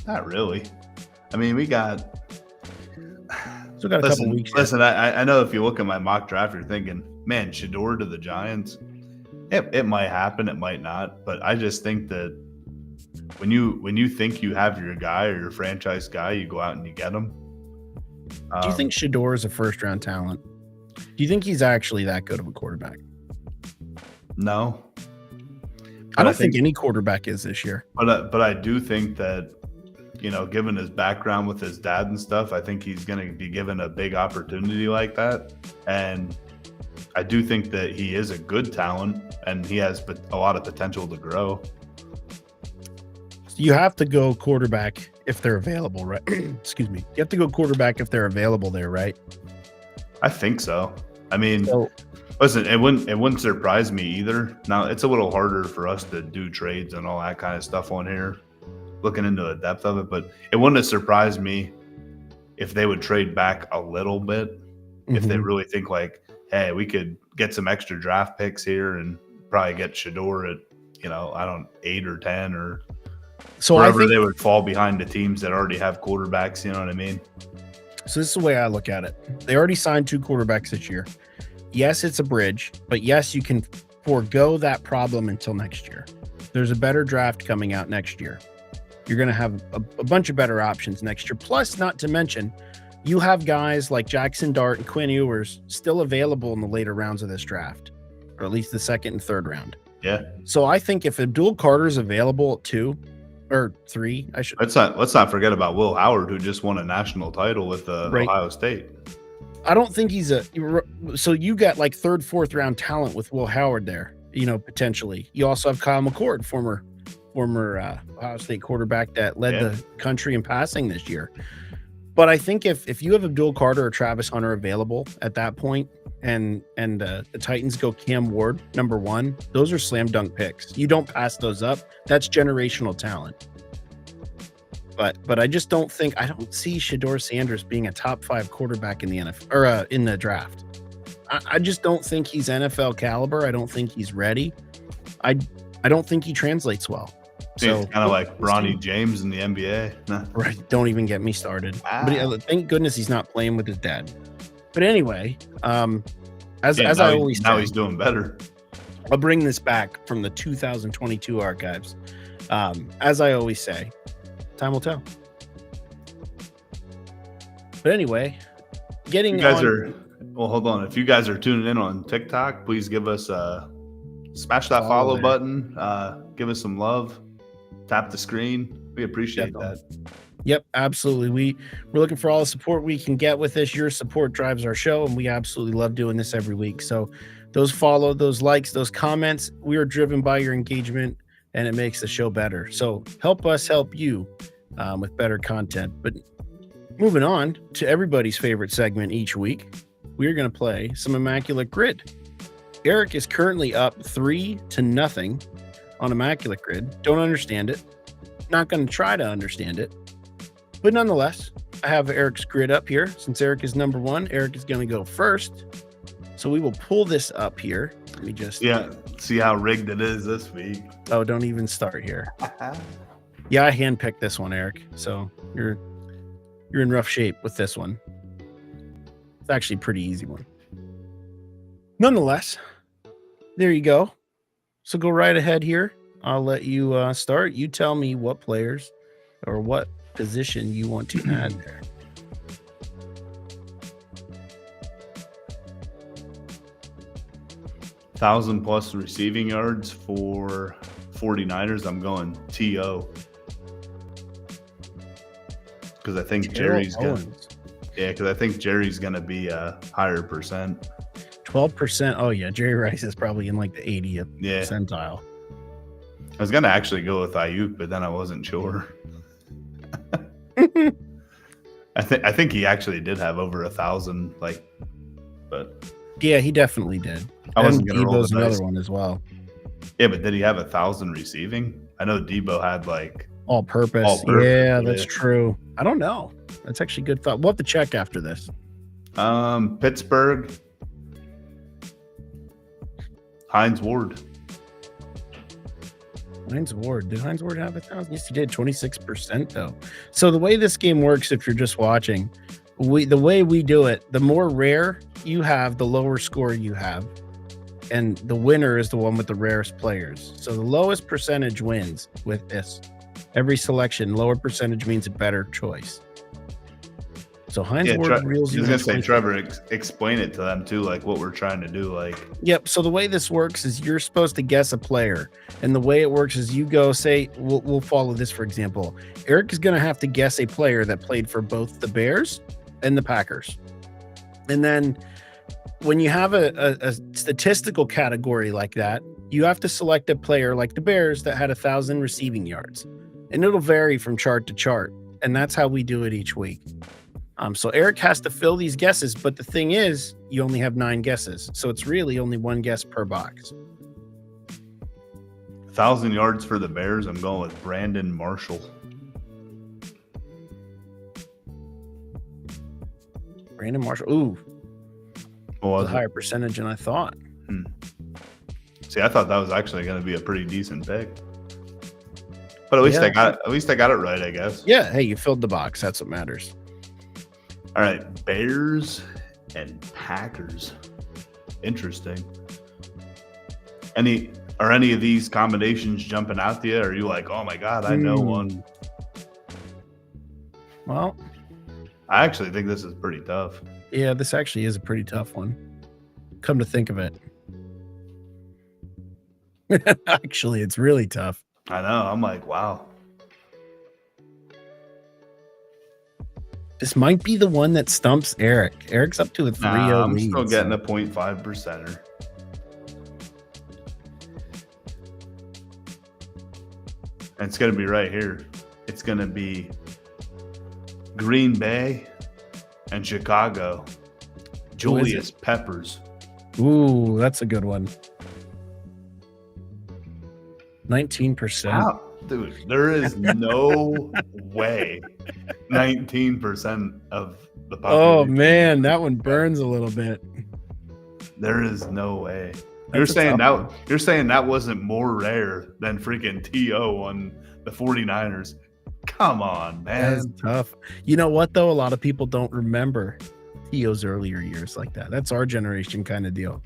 Not really. We got still got a couple weeks. Listen, I know if you look at my mock draft, you're thinking, man, Shedeur to the Giants. It might happen, it might not, but I just think that when you think you have your guy or your franchise guy, you go out and you get him. Do you think Shedeur is a first round talent? Do you think he's actually that good of a quarterback? No. I don't think any quarterback is this year. But I do think that, given his background with his dad and stuff, I think he's going to be given a big opportunity like that. And I do think that he is a good talent and he has a lot of potential to grow. You have to go quarterback if they're available, right? Excuse me. You have to go quarterback if they're available there, right? I think so. Listen, it wouldn't surprise me either. Now, it's a little harder for us to do trades and all that kind of stuff on here, looking into the depth of it, but it wouldn't have surprised me if they would trade back a little bit, if they really think like, hey, we could get some extra draft picks here and probably get Shedeur at, 8 or 10 or So wherever they would fall behind the teams that already have quarterbacks. You know what I mean? So this is the way I look at it. They already signed 2 quarterbacks this year. Yes, it's a bridge, but yes, you can forego that problem until next year. There's a better draft coming out next year. You're going to have a bunch of better options next year. Plus, not to mention, you have guys like Jackson Dart and Quinn Ewers still available in the later rounds of this draft, or at least the second and third round. Yeah. So I think if Abdul Carter is available at 2 or 3, I should. Let's not forget about Will Howard, who just won a national title with Ohio State. I don't think he's so you got like 3rd, 4th round talent with Will Howard there, potentially. You also have Kyle McCord, former Ohio State quarterback that led the country in passing this year. But I think if you have Abdul Carter or Travis Hunter available at that point, and the Titans go Cam Ward number 1, those are slam dunk picks. You don't pass those up. That's generational talent. But I just don't see Shedeur Sanders being a top 5 quarterback in the NFL or in the draft. I just don't think he's NFL caliber. I don't think he's ready. I don't think he translates well. So it's kind of like Bronny James in the NBA. Nah. Right. Don't even get me started. But thank goodness he's not playing with his dad. But anyway, as I always say, now he's doing better. I'll bring this back from the 2022 archives. As I always say, time will tell. But anyway, hold on. If you guys are tuning in on TikTok, please give us smash that follow button. Give us some love. Tap the screen. We appreciate that. Yep, absolutely. We're looking for all the support we can get with this. Your support drives our show, and we absolutely love doing this every week. So those follow, those likes, those comments, we are driven by your engagement, and it makes the show better. So help us help you with better content. But moving on to everybody's favorite segment each week, we're going to play some Immaculate Grid. Eric is currently up 3-0 on Immaculate Grid. Don't understand it. Not going to try to understand it. But nonetheless, I have Eric's grid up here. Since Eric is number 1, Eric is going to go first. So we will pull this up here. Let me just see how rigged it is this week. Oh, don't even start here. Yeah, I handpicked this one, Eric. So you're in rough shape with this one. It's actually a pretty easy one. Nonetheless, there you go. So go right ahead here. I'll let you start. You tell me what players or what position you want to add there. +1,000 receiving yards for 49ers. I'm going TO. Because I think Jerry's going to be a higher percent. 12%. Oh yeah, Jerry Rice is probably in like the 80th percentile. I was going to actually go with Ayuk, but then I wasn't sure. I think he actually did have over 1,000, but yeah, he definitely did. I wasn't going to roll the dice. Another one as well. Yeah, but did he have 1,000 receiving? I know Debo had all purpose. Yeah, that's true. I don't know. That's actually a good thought. We'll have to check after this. Pittsburgh. Hines Ward. Hines Ward. Did Hines Ward have 1,000? Yes, he did. 26% though. So the way this game works, if you're just watching, the way we do it, the more rare you have, the lower score you have. And the winner is the one with the rarest players. So the lowest percentage wins with this. Every selection, lower percentage means a better choice. So Hines Ward reels you. I was going to say, Trevor, explain it to them too, what we're trying to do. Yep. So the way this works is you're supposed to guess a player. And the way it works is you go, say, we'll follow this, for example. Eric is going to have to guess a player that played for both the Bears and the Packers. And then when you have a statistical category like that, you have to select a player like the Bears that had 1,000 receiving yards. And it'll vary from chart to chart. And that's how we do it each week. So Eric has to fill these guesses, but the thing is, you only have 9 guesses. So it's really only 1 guess per box. 1,000 yards for the Bears. I'm going with Brandon Marshall. Brandon Marshall. Ooh. Well, a higher percentage than I thought. See, I thought that was actually going to be a pretty decent pick. But at least Yeah. I got it right, I guess. Yeah. Hey, you filled the box. That's what matters. All right, Bears and Packers. Interesting. Are any of these combinations jumping out to you? Are you like, oh my god, I know one? Well, I actually think this is pretty tough. yeah, this actually is a pretty tough one. Come to think of it. Actually, it's really tough. I know. I'm like, wow. This might be the one that stumps Eric. Eric's up to a 3-0 I'm lead. still getting a 0.5 percenter. And it's going to be right here. It's going to be Green Bay and Chicago. Julius Peppers. Ooh, that's a good one. 19%. Wow, dude, there is no way 19% of the population. Oh man, that one burns a little bit. There is no way. That's You're saying that wasn't more rare than freaking T.O. on the 49ers. Come on, That's man. tough. You know what though? A lot of people don't remember T.O.'s earlier years like that. That's our generation kind of deal.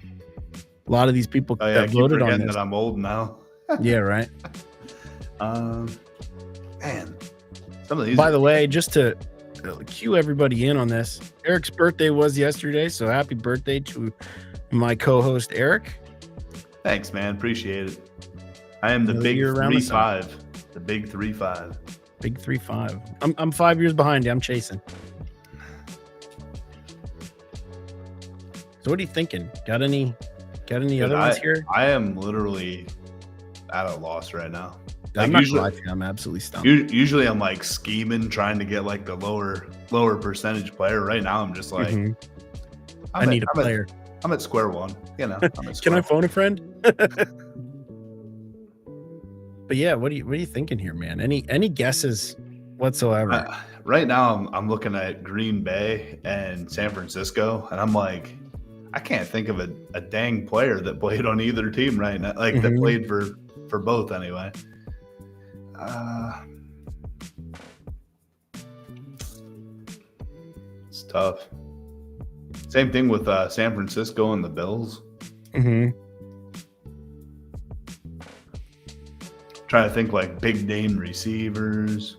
A lot of these people Oh, yeah, I that keep voted on forgetting this. that I'm old now. Yeah, right. Man, some of these. By the way, just to cue everybody in on this, Eric's birthday was yesterday, so happy birthday to my co-host Eric. Thanks, man. Appreciate it. I am the Another big year around the sun. 3-5. The big 3-5. Big 3-5. I'm 5 years behind you. I'm chasing. So what are you thinking? Got any other ones here? I am literally at a loss right now. I'm Like, not usually- gonna lie to you, I'm absolutely stumped. Usually I'm like scheming, trying to get like the lower percentage player. Right now I'm just like, Mhm. I I'm need at, a player. I'm at square one. You know, I'm at Can I square phone a friend? But yeah, what are you thinking here, man? Any guesses whatsoever? one. Right now I'm looking at Green Bay and San Francisco, and I'm like, I can't think of a dang player that played on either team right now, like that Mhm. played for both anyway. It's tough. Same thing with San Francisco and the Bills. Mm-hmm. Trying to think like big name receivers.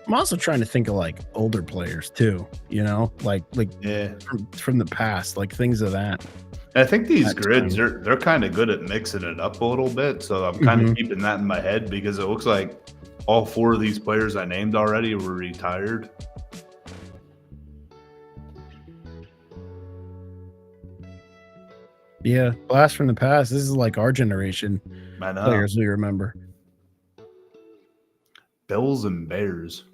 I'm also trying to think of like older players too, you know, like Yeah. from the past, like things of that. And I think these That's grids, fine. they're kind of good at mixing it up a little bit. So I'm kind of Mhm. keeping that in my head because it looks like all four of these players I named already were retired. Yeah, blast from the past. This is like our generation I know. players we remember. Bills and Bears.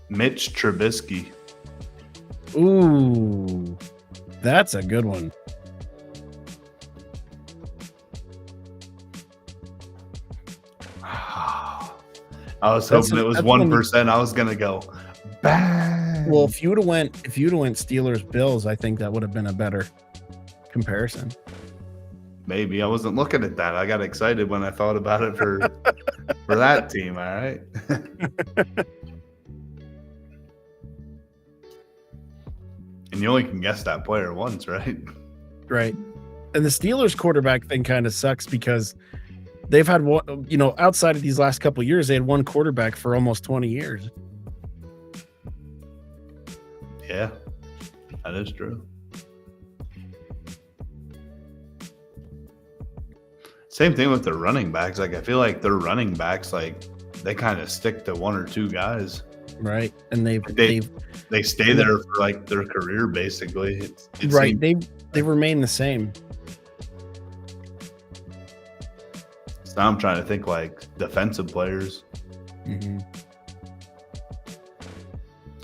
Mitch Trubisky. Ooh, that's a good one. I was That's hoping it was that's one- 1%. I was gonna go bang. Well, if you'd have went Steelers Bills, I think that would have been a better comparison. Maybe I wasn't looking at that. I got excited when I thought about it for for that team. All right. And you only can guess that player once, right? Right. And the Steelers quarterback thing kind of sucks because they've had one, you know, outside of these last couple of years, they had one quarterback for almost 20 years. Yeah, that is true. Same thing with their running backs. Like, I feel like their running backs, like, they kind of stick to one or two guys. Right. And they've They stay there for like their career, basically. It right. seems- They remain the same. So now I'm trying to think like defensive players. Mm-hmm.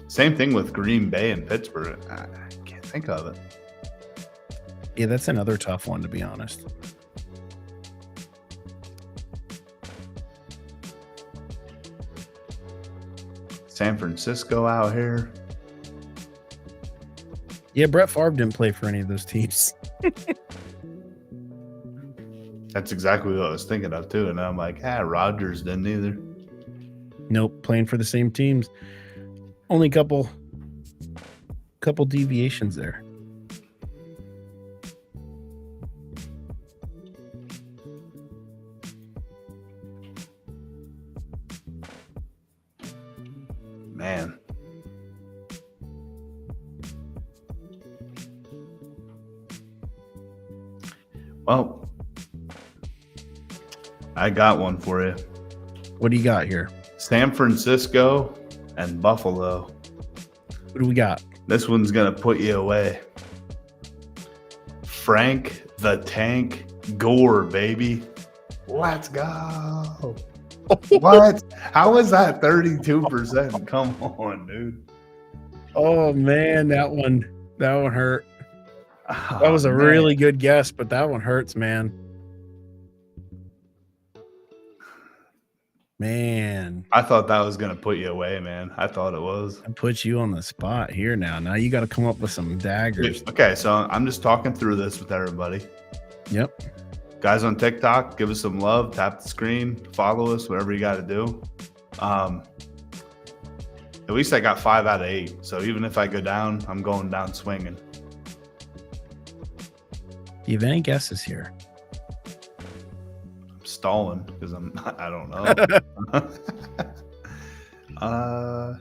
Same thing with Green Bay and Pittsburgh. I can't think of it. Yeah, that's another tough one, to be honest. San Francisco out here. Yeah, Brett Favre didn't play for any of those teams. That's exactly what I was thinking of too. And I'm like, Rodgers didn't either. Nope, playing for the same teams. Only couple deviations there. Man. Well, I got one for you. What do you got here? San Francisco and Buffalo. What do we got? This one's going to put you away. Frank the Tank Gore, baby. Let's go. What? How is that 32%? Come on, dude. Oh man, that one hurt. That was a man. really good guess, but that one hurts, man. Man, I thought that was going to put you away, man. I thought it was. I put you on the spot here now. Now you got to come up with some daggers. Okay, so I'm just talking through this with everybody. Yep. Guys on TikTok, give us some love, tap the screen, follow us, whatever you got to do. At least I got 5 out of 8. So even if I go down, I'm going down swinging. Do you have any guesses here? I'm stalling because I don't know. I'm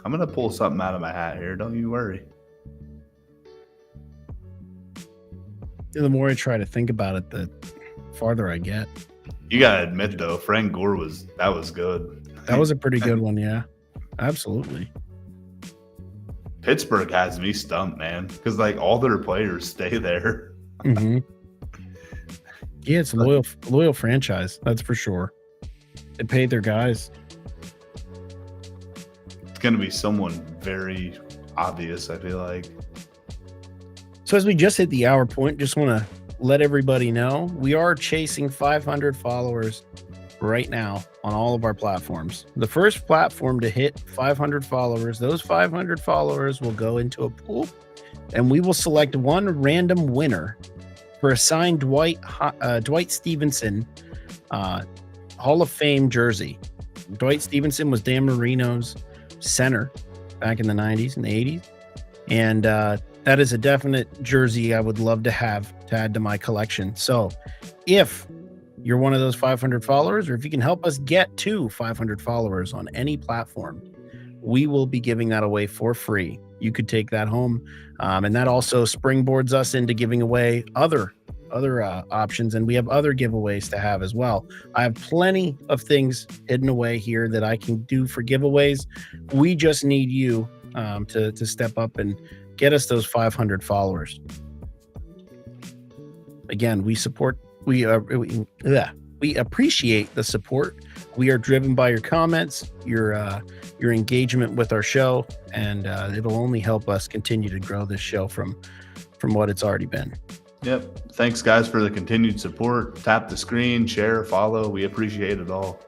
going to pull something out of my hat here. Don't you worry. The more I try to think about it, the farther I get. You got to admit, though, Frank Gore was good. That was a pretty good one. Yeah, absolutely. Pittsburgh has me stumped, man, because like all their players stay there. Mm-hmm. Yeah, it's a loyal franchise. That's for sure. They paid their guys. It's going to be someone very obvious, I feel like. So as we just hit the hour point, just want to let everybody know we are chasing 500 followers right now on all of our platforms. The first platform to hit 500 followers, those 500 followers will go into a pool, and we will select one random winner for a signed Dwight Stevenson Hall of Fame jersey. Dwight Stevenson was Dan Marino's center back in the 90s and the 80s. And that is a definite jersey I would love to have to add to my collection. So if you're one of those 500 followers, or if you can help us get to 500 followers on any platform, we will be giving that away for free. You could take that home. And that also springboards us into giving away other options. And we have other giveaways to have as well. I have plenty of things hidden away here that I can do for giveaways. We just need you to step up and get us those 500 followers. Again, we appreciate the support. We are driven by your comments, your engagement with our show, and it'll only help us continue to grow this show from what it's already been. Yep. Thanks, guys, for the continued support. Tap the screen, share, follow. We appreciate it all.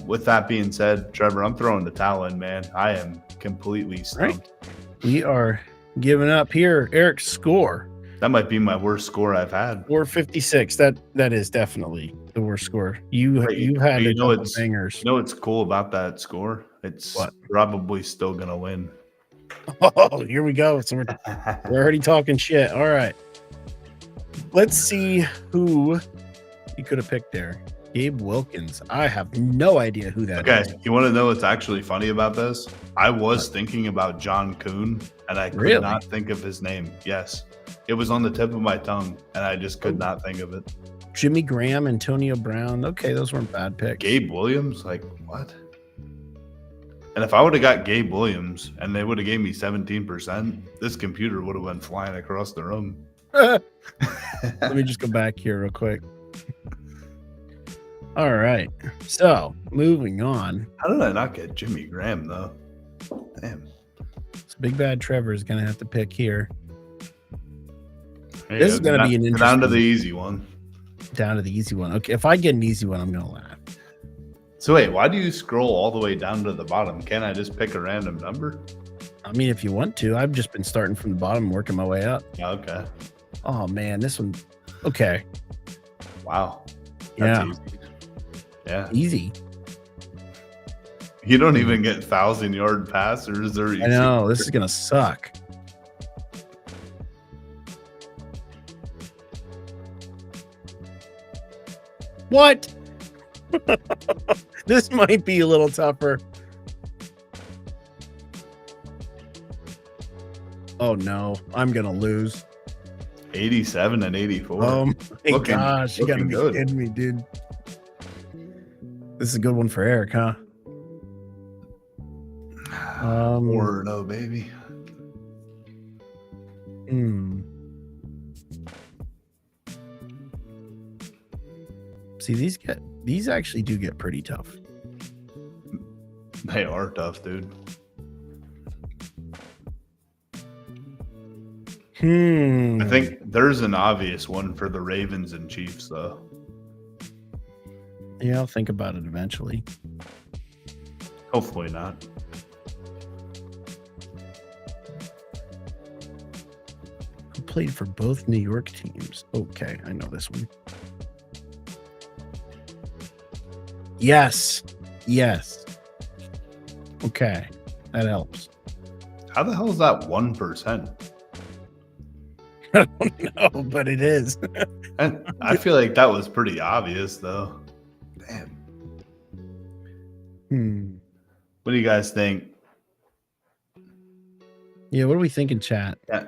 With that being said, Trevor, I'm throwing the towel in, man. I am completely stumped. Right. We are giving up here. Eric's score. That might be my worst score I've had. 456. That is definitely the worst score. You had a couple bangers. You know what's cool about that score? It's probably still gonna win. Oh, here we go. So we're already talking shit. All right. Let's see who you could have picked there. Gabe Wilkins. I have no idea who that is. Okay, you want to know what's actually funny about this? I was thinking about John Kuhn, and I could not think of his name. Yes. It was on the tip of my tongue, and I just could not think of it. Jimmy Graham, Antonio Brown. Okay, those weren't bad picks. Gabe Williams? Like, what? And if I would have got Gabe Williams, and they would have gave me 17%, this computer would have went flying across the room. Let me just go back here real quick. All right. So, moving on. How did I not get Jimmy Graham, though? Damn. So Big Bad Trevor is going to have to pick here. This is going to be an interesting... Down to the easy one. Down to the easy one. Okay, if I get an easy one, I'm going to laugh. So wait, why do you scroll all the way down to the bottom? Can't I just pick a random number? I mean, if you want to. I've just been starting from the bottom and working my way up. Okay. Oh, man, this one... Okay. Wow. That's Yeah, easy. Yeah. easy. You don't even get 1,000-yard passers or I know this is gonna suck. What? This might be a little tougher. Oh no, I'm gonna lose. 87 and 84. Oh my Looking- gosh, you gotta looking be good. kidding me, dude. This is a good one for Eric, huh? 4-0, baby. Hmm. See, these actually do get pretty tough. They are tough, dude. I think there's an obvious one for the Ravens and Chiefs, though. Yeah, I'll think about it eventually. Hopefully not. Who played for both New York teams? Okay, I know this one. Yes. Yes. Okay, that helps. How the hell is that 1%? I don't know, but it is. And I feel like that was pretty obvious, though. Damn. What do you guys think? Yeah, what are we thinking, chat? Yeah,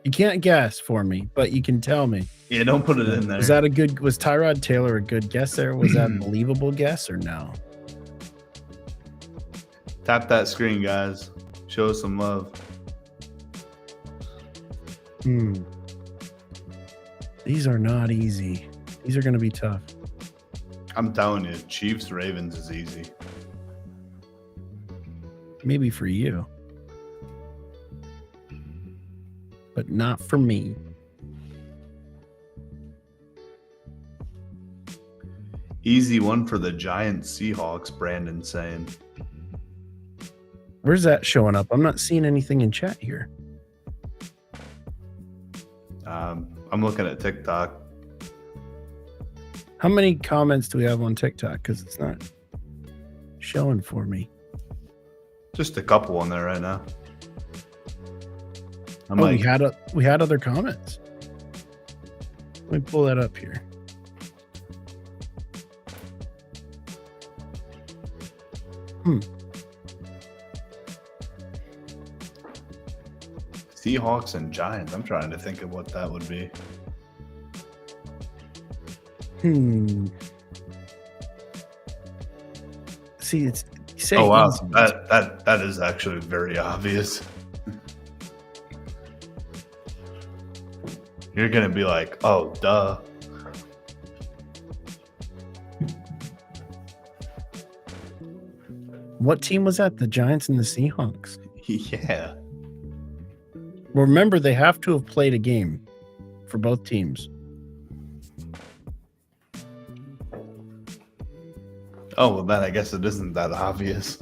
You can't guess for me, but you can tell me. yeah, don't put it in there. Was Tyrod Taylor a good guess there? Was that a believable guess or no? Tap that screen, guys. Show us some love. These are not easy. These are going to be tough. I'm telling you, Chiefs Ravens is easy. Maybe for you, but not for me. Easy one for the Giants Seahawks, Brandon saying. Where's that showing up? I'm not seeing anything in chat here. I'm looking at TikTok. How many comments do we have on TikTok? Because it's not showing for me. Just a couple on there right now. We had other comments. Let me pull that up here. Seahawks and Giants. I'm trying to think of what that would be. See, it's Oh wow, easy. that is actually very obvious. You're gonna be like, oh, duh. What team was that? The Giants and the Seahawks. Yeah. Well, remember, they have to have played a game for both teams. Oh, well, then I guess it isn't that obvious.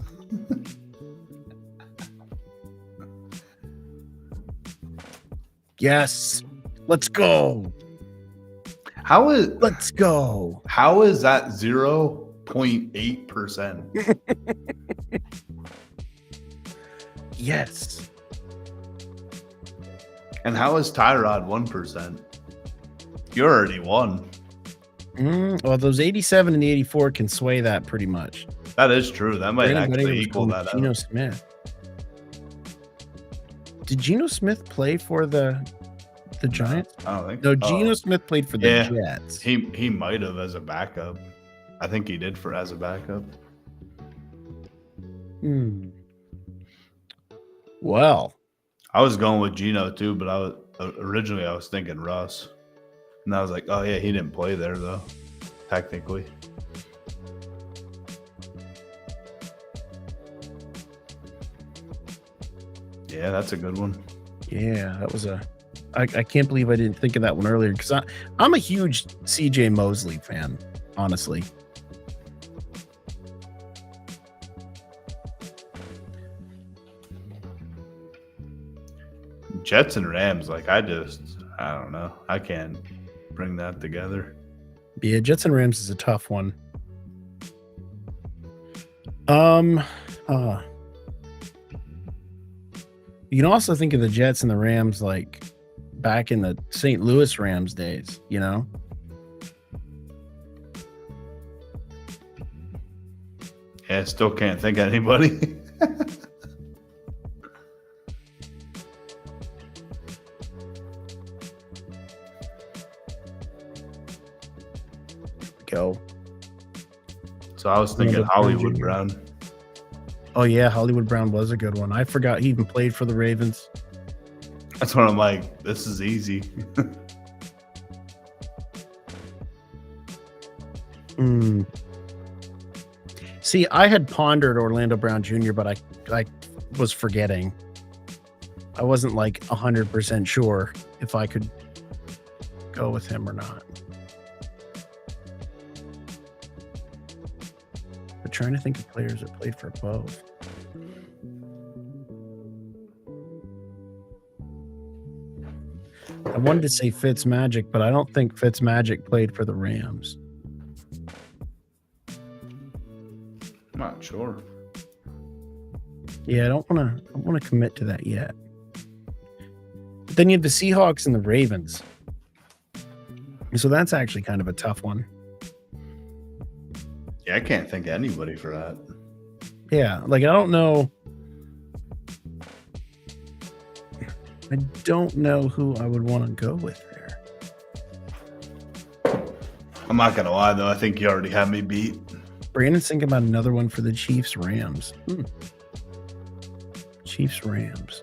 Yes. Let's go. Let's go. How is that 0.8%? Yes. And how is Tyrod 1%? You already won. Well, those 87 and the 84 can sway that pretty much. That is true. That might Anybody actually was equal going that Geno out. Smith. Did Geno Smith play for the Giants? I don't think No, so. Geno Smith played for the Yeah. Jets. He might have as a backup. I think he did as a backup. Well, I was going with Geno too, but I was thinking Russ. And I was like, oh yeah, he didn't play there though, technically. Yeah, that's a good one. yeah, that was I can't believe I didn't think of that one earlier because I'm a huge CJ Mosley fan, honestly. Jets and Rams, like I don't know. I can't bring that together. Yeah, Jets and Rams is a tough one. You can also think of the Jets and the Rams like back in the St. Louis Rams days, you know? Yeah, still can't think of anybody. Go. So I was thinking Orlando Brown Hollywood Jr. Brown. Oh yeah, Hollywood Brown was a good one. I forgot he even played for the Ravens. That's what I'm like. This is easy. See, I had pondered Orlando Brown Jr., but I was forgetting. I wasn't like 100% sure if I could go with him or not. But trying to think of players that played for both. I wanted to say Fitzmagic, but I don't think Fitzmagic played for the Rams. I'm not sure. Yeah, I don't want to commit to that yet. But then you have the Seahawks and the Ravens. So that's actually kind of a tough one. Yeah, I can't think of anybody for that. Yeah, like I don't know who I would want to go with there. I'm not gonna lie though. I think you already had me beat. Brandon's thinking about another one for the Chiefs Rams. Chiefs Rams.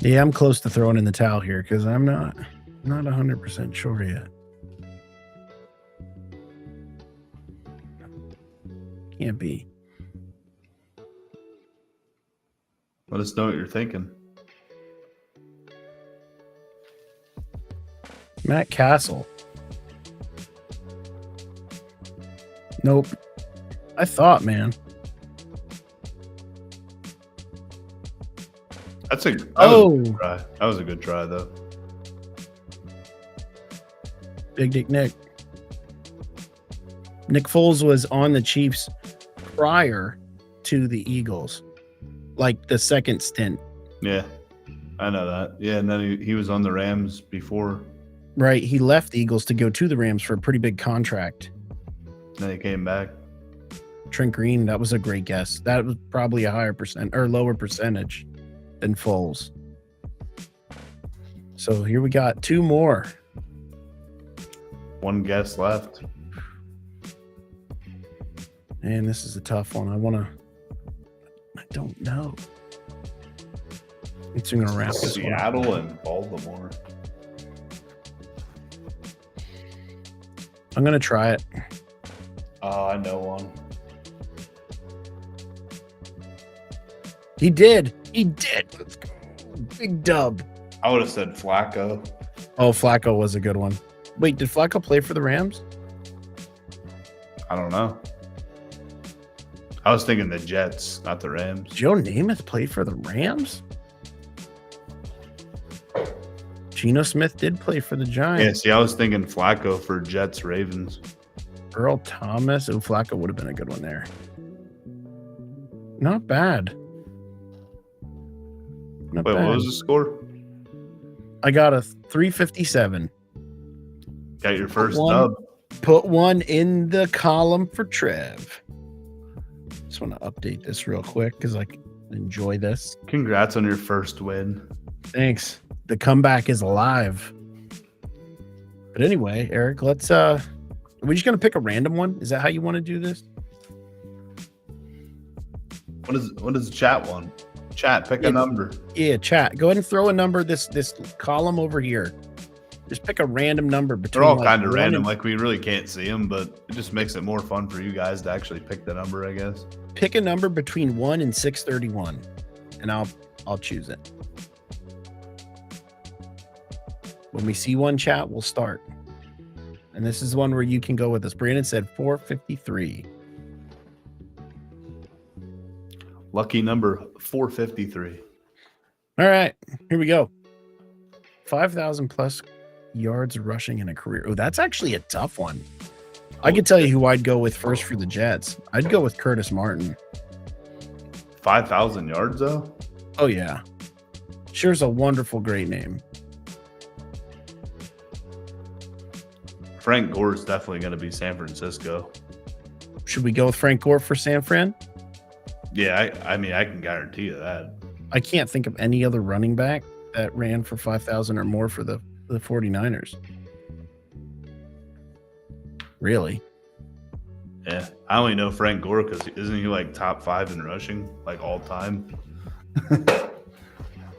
Yeah, I'm close to throwing in the towel here because I'm not 100% sure yet. Can't be. Let us know what you're thinking. Matt Castle. Nope. I thought, man. That was a good try. That was a good try, though. Big Dick Nick. Nick Foles was on the Chiefs prior to the Eagles, like the second stint. Yeah, I know that. Yeah, and then he was on the Rams before. Right. He left the Eagles to go to the Rams for a pretty big contract. Then he came back. Trent Green, that was a great guess. That was probably a higher percent or lower percentage than Foles. So here we got two more. One guess left. And this is a tough one. I don't know. It's going to wrap this one up. Seattle and Baltimore. I'm going to try it. Oh, I know one. He did. Let's go. Big dub. I would have said Flacco. Oh, Flacco was a good one. Wait, did Flacco play for the Rams? I don't know. I was thinking the Jets, not the Rams. Joe Namath played for the Rams? Geno Smith did play for the Giants. Yeah, see, I was thinking Flacco for Jets, Ravens. Earl Thomas. Oh, Flacco would have been a good one there. Not bad. Not Wait, bad. what was the score? I got a 357. Got your first one. dub. Put one in the column for Trev. Just want to update this real quick because I enjoy this. Congrats on your first win. Thanks. The comeback is alive. But anyway, Eric, let's are we just gonna pick a random one? Is that how you want to do this? What is the chat one? Chat, pick a number. Yeah, chat. Go ahead and throw a number this column over here. Just pick a random number between. They're all like kind of 1 random. and- Like we really can't see them, but it just makes it more fun for you guys to actually pick the number, I guess. Pick a number between 1 and 631, and I'll choose it. When we see one, chat, we'll start. And this is one where you can go with us. Brandon said 453. Lucky number 453. All right, here we go. 5,000 plus yards rushing in a career. Oh, that's actually a tough one. I could tell you who I'd go with first for the Jets. I'd go with Curtis Martin. 5,000 yards though. Oh yeah, sure's a wonderful, great name. Frank Gore's definitely going to be San Francisco. Should we go with Frank Gore for San Fran? Yeah, I mean, I can guarantee you that. I can't think of any other running back that ran for 5,000 or more for the 49ers. Really? Yeah, I only know Frank Gore because isn't he like top 5 in rushing, like all time? Man,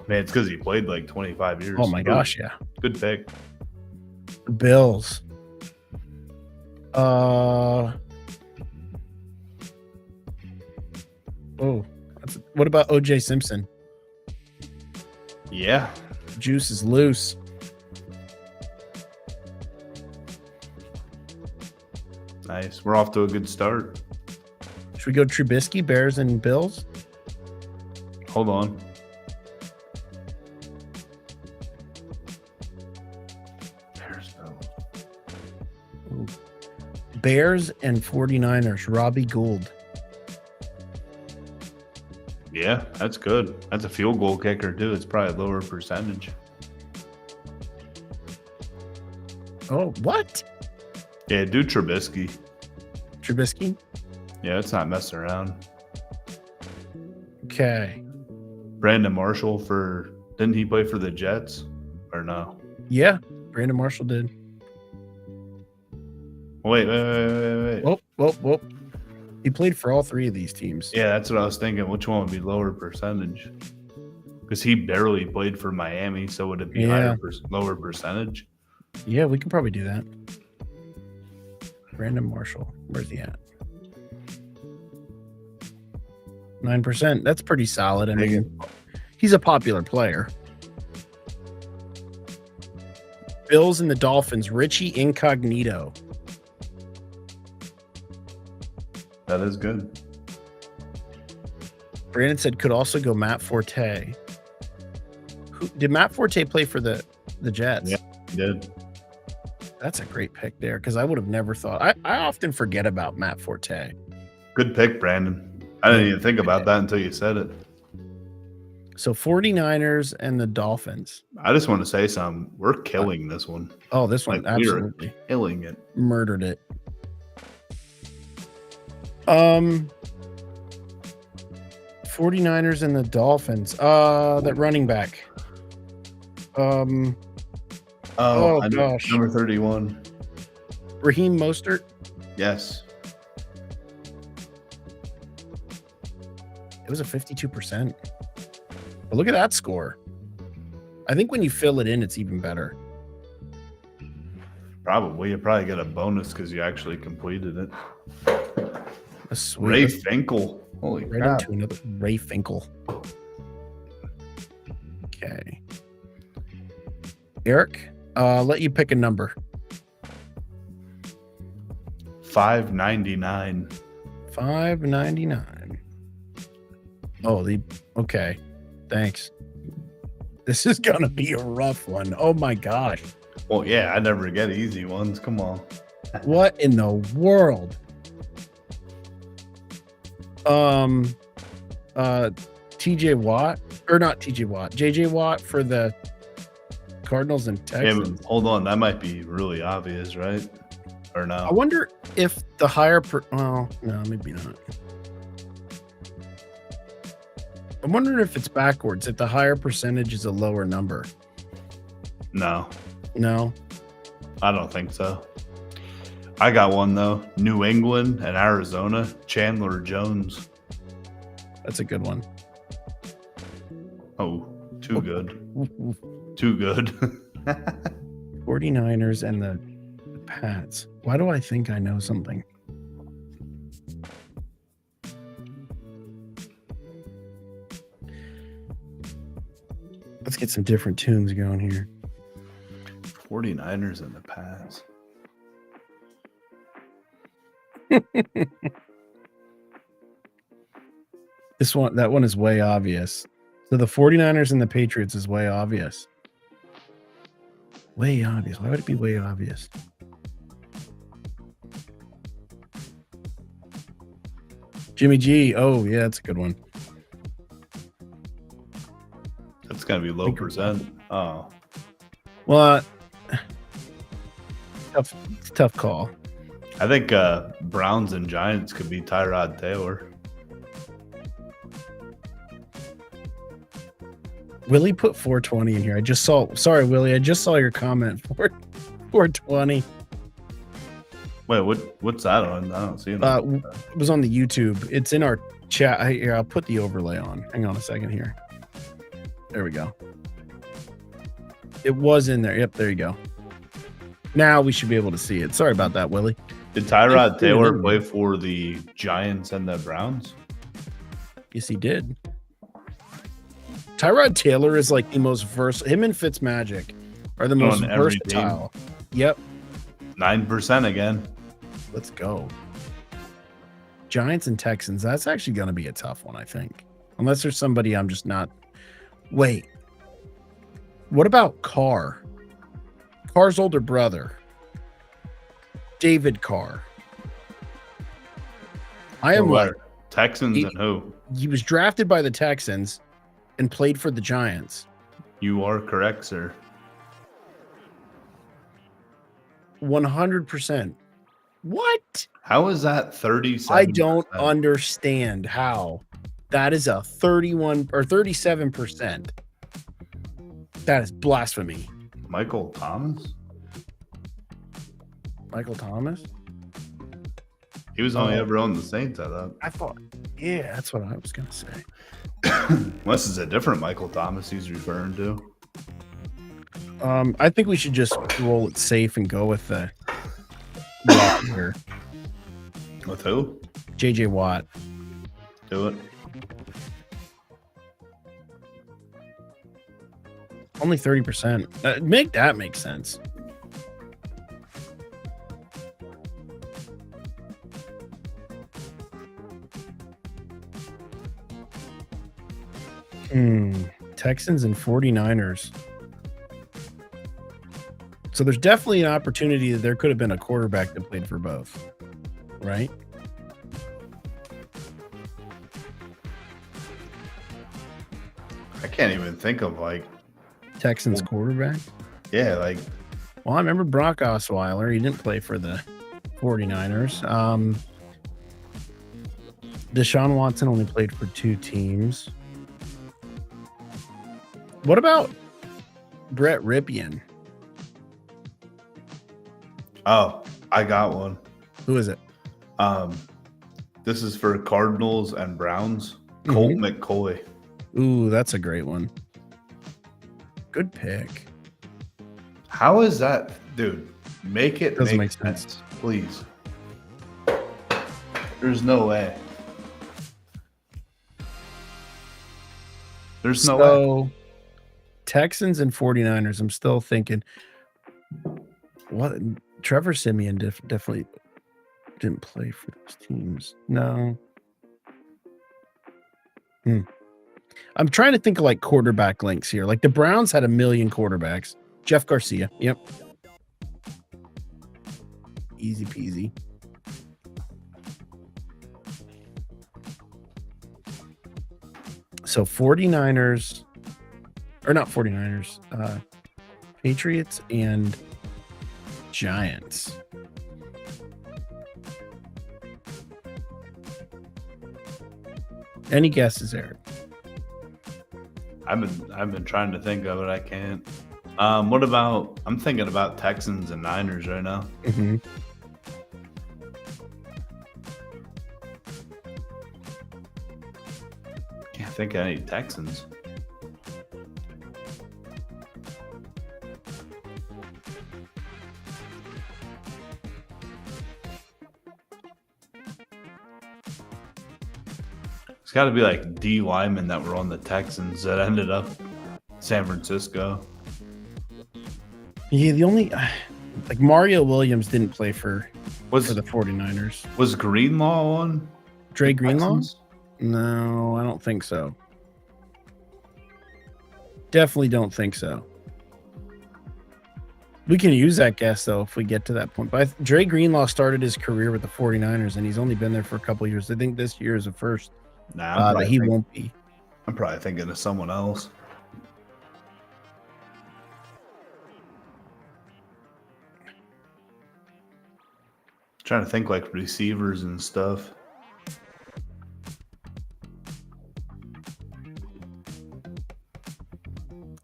it's because he played like 25 years. Oh my gosh, yeah. Good pick. Bills. Oh, what about OJ Simpson? Yeah, Juice is loose. nice. We're off to a good start. Should we go Trubisky, Bears, and Bills? Hold on. Bears and 49ers, Robbie Gould. Yeah, that's good. That's a field goal kicker too. It's probably a lower percentage. Oh, what? Yeah, do Trubisky. Trubisky? Yeah, it's not messing around. Okay. Brandon Marshall didn't he play for the Jets or no? Yeah, Brandon Marshall did. Wait. Whoa. He played for all three of these teams. Yeah, that's what I was thinking. Which one would be lower percentage? Because he barely played for Miami, so would it be lower percentage? Yeah, we could probably do that. Brandon Marshall, where's he at? 9%. That's pretty solid. I mean, he's a popular player. Bills and the Dolphins, Richie Incognito. That is good. Brandon said could also go Matt Forte. Did Matt Forte play for the Jets? Yeah, he did. That's a great pick there because I would have never thought. I often forget about Matt Forte. Good pick, Brandon. I didn't even think about that until you said it. So 49ers and the Dolphins. I just want to say something. We're killing this one. Oh, this one, Like, absolutely. We're killing it. Murdered it. 49ers and the Dolphins. That running back. Oh gosh. Number 31. Raheem Mostert. Yes. It was a 52%. But look at that score. I think when you fill it in, it's even better. Probably. You probably get a bonus because you actually completed it. A sweet. Ray Finkel. Holy Right crap. into another Ray Finkel. Okay. Eric, I'll let you pick a number. 599. 599. Oh, okay. Thanks. This is gonna be a rough one. Oh my gosh. Well, yeah, I never get easy ones. Come on. What in the world? TJ Watt, or not TJ Watt, JJ Watt for the Cardinals and Yeah, Texans. but hold on. That might be really obvious, right? Or no? I wonder if the higher no, maybe not. I'm wondering if it's backwards, if the higher percentage is a lower number. No, No. I don't think so. I got one, though. New England and Arizona. Chandler Jones. That's a good one. Oh, too good. Too good. 49ers and the Pats. Why do I think I know something? Let's get some different tunes going here. 49ers and the Pats. That one is way obvious. So the 49ers and the Patriots is way obvious. Way obvious. Why would it be way obvious? Jimmy G. Oh, yeah, that's a good one. That's gonna be low percent. Oh, Well, tough call. I think Browns and Giants could be Tyrod Taylor. Willie put 420 in here. I just saw. Sorry, Willie. I just saw your comment. 420. Wait, what's that on? I don't see it. It was on the YouTube. It's in our chat. Here, I'll put the overlay on. Hang on a second here. There we go. It was in there. Yep, there you go. Now we should be able to see it. Sorry about that, Willie. Did Tyrod Taylor play for the Giants and the Browns? Yes, he did. Tyrod Taylor is like the most versatile. Him and Fitzmagic are the most versatile. Yep. 9% again. Let's go. Giants and Texans. That's actually going to be a tough one, I think. Unless there's somebody I'm just not. Wait. What about Carr? Carr's older brother. David Carr. I am what? Texans and who? He was drafted by the Texans and played for the Giants. You are correct, sir. 100%. What? How is that 37? I don't understand how. That is a 31 or 37%. That is blasphemy. Michael Thomas? Michael Thomas? He was only ever on the Saints, I thought. I thought, yeah, that's what I was going to say. Unless it's a different Michael Thomas he's referring to. I think we should just roll it safe and go with the here. With who? JJ Watt. Do it. Only 30%. Make that make sense. Texans and 49ers. So there's definitely an opportunity that there could have been a quarterback that played for both, right? I can't even think of like Texans quarterback. Yeah, like. Well, I remember Brock Osweiler. He didn't play for the 49ers. Deshaun Watson only played for 2 teams. What about Brett Ripien? Oh, I got one. Who is it? This is for Cardinals and Browns. Colt McCoy. Ooh, that's a great one. Good pick. How is that, dude? Make it Doesn't make sense, please. There's no way. There's no way. Texans and 49ers. I'm still thinking. What? Trevor Siemian definitely didn't play for those teams. No. I'm trying to think of like quarterback links here. Like the Browns had a million quarterbacks. Jeff Garcia. Yep. Easy peasy. So 49ers, or not 49ers, Patriots and Giants. Any guesses, Eric? I've been trying to think of it. I can't. What about? I'm thinking about Texans and Niners right now. Can't think of any Texans. It's got to be like D linemen that were on the Texans that ended up San Francisco. Yeah, the only like Mario Williams didn't play for the 49ers. Was Greenlaw on? Dre Greenlaw? No, I don't think so. Definitely don't think so. We can use that guess though if we get to that point. But Dre Greenlaw started his career with the 49ers, and he's only been there for a couple of years. I think this year is the first Nah, that he won't be. I'm probably thinking of someone else. Trying to think like receivers and stuff.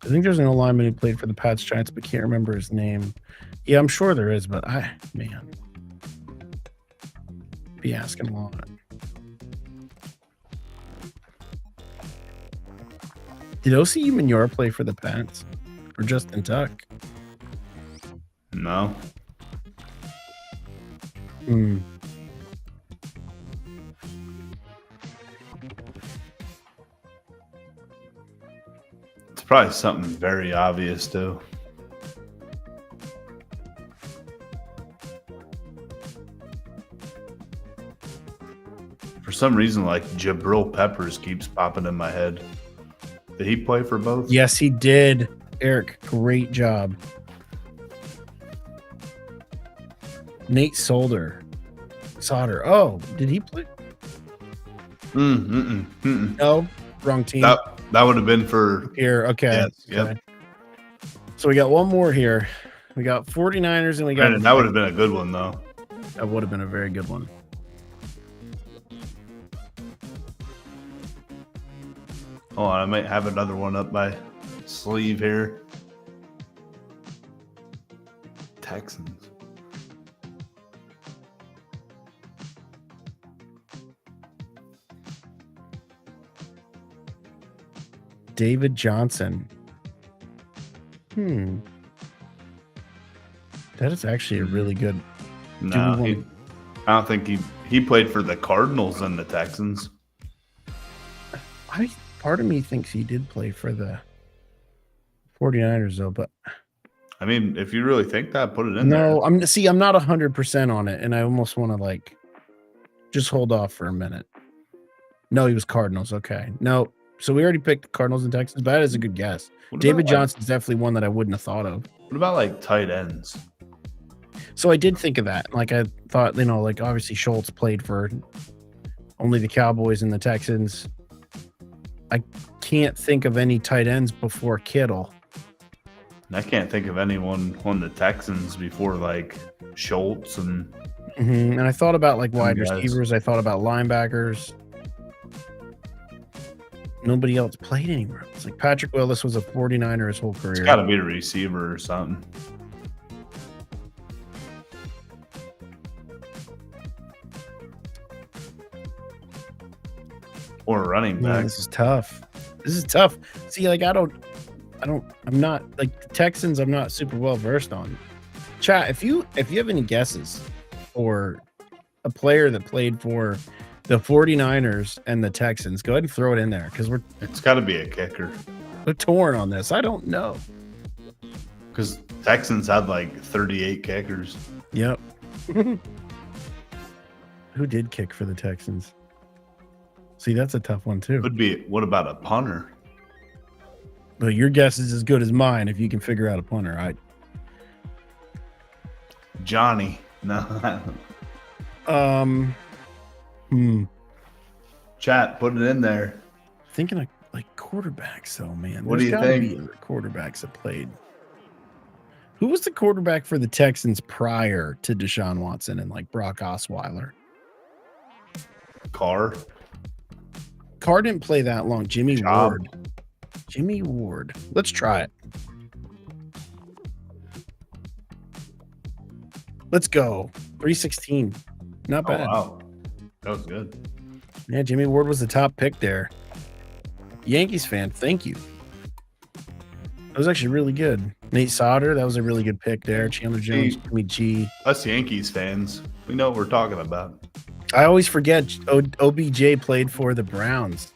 I think there's an lineman who played for the Pats Giants, but can't remember his name. Yeah, I'm sure there is, but man, be asking a lot. Did O.C. Manure play for the Pats or Justin Tuck? No. Hmm. It's probably something very obvious too. For some reason, like Jabril Peppers keeps popping in my head. Did he play for both? Yes, he did. Eric, great job. Nate Solder. Oh, did he play? No, wrong team. That would have been for Here, okay. Yes, yep. Okay. So we got one more here. We got 49ers and we got. Brandon, that would have been a good one though. That would have been a very good one. Hold on, I might have another one up my sleeve here. Texans. David Johnson. That is actually a really good. No, I don't think he played for the Cardinals and the Texans. Part of me thinks he did play for the 49ers though, but I mean, if you really think that, put it in there. no, I'm not 100% on it, and I almost want to like just hold off for a minute. No, he was Cardinals. Okay, no, so we already picked Cardinals and Texans, but that is a good guess. David Johnson's definitely one that I wouldn't have thought of. What about like tight ends? So I did think of that. Like I thought, like obviously Schultz played for only the Cowboys and the Texans. I can't think of any tight ends before Kittle. I can't think of anyone on the Texans before like Schultz and. And I thought about like wide guys. receivers. I thought about linebackers. Nobody else played anywhere. It's like Patrick Willis was a 49er his whole career. It's got to be a receiver or something. Or a running Man, back. this is tough. See, like I'm not like the Texans. I'm not super well versed on. Chat, if you have any guesses or a player that played for the 49ers and the Texans, go ahead and throw it in there because It's got to be a kicker. we're torn on this. I don't know. Because Texans had like 38 kickers. Yep. Who did kick for the Texans? See, that's a tough one too. What about a punter? But your guess is as good as mine if you can figure out a punter. Johnny. No. Chat, put it in there. Thinking of like quarterbacks though, man. What do you gotta think? be other quarterbacks that played. Who was the quarterback for the Texans prior to Deshaun Watson and like Brock Osweiler? Carr didn't play that long. Jimmy Ward. Let's try it. Let's go. 316. Not Oh, bad. wow. That was good. Yeah, Jimmy Ward was the top pick there. Yankees fan, thank you. That was actually really good. Nate Sauter, that was a really good pick there. Chandler Jones, Jimmy G. Us Yankees fans, we know what we're talking about. I always forget OBJ played for the Browns.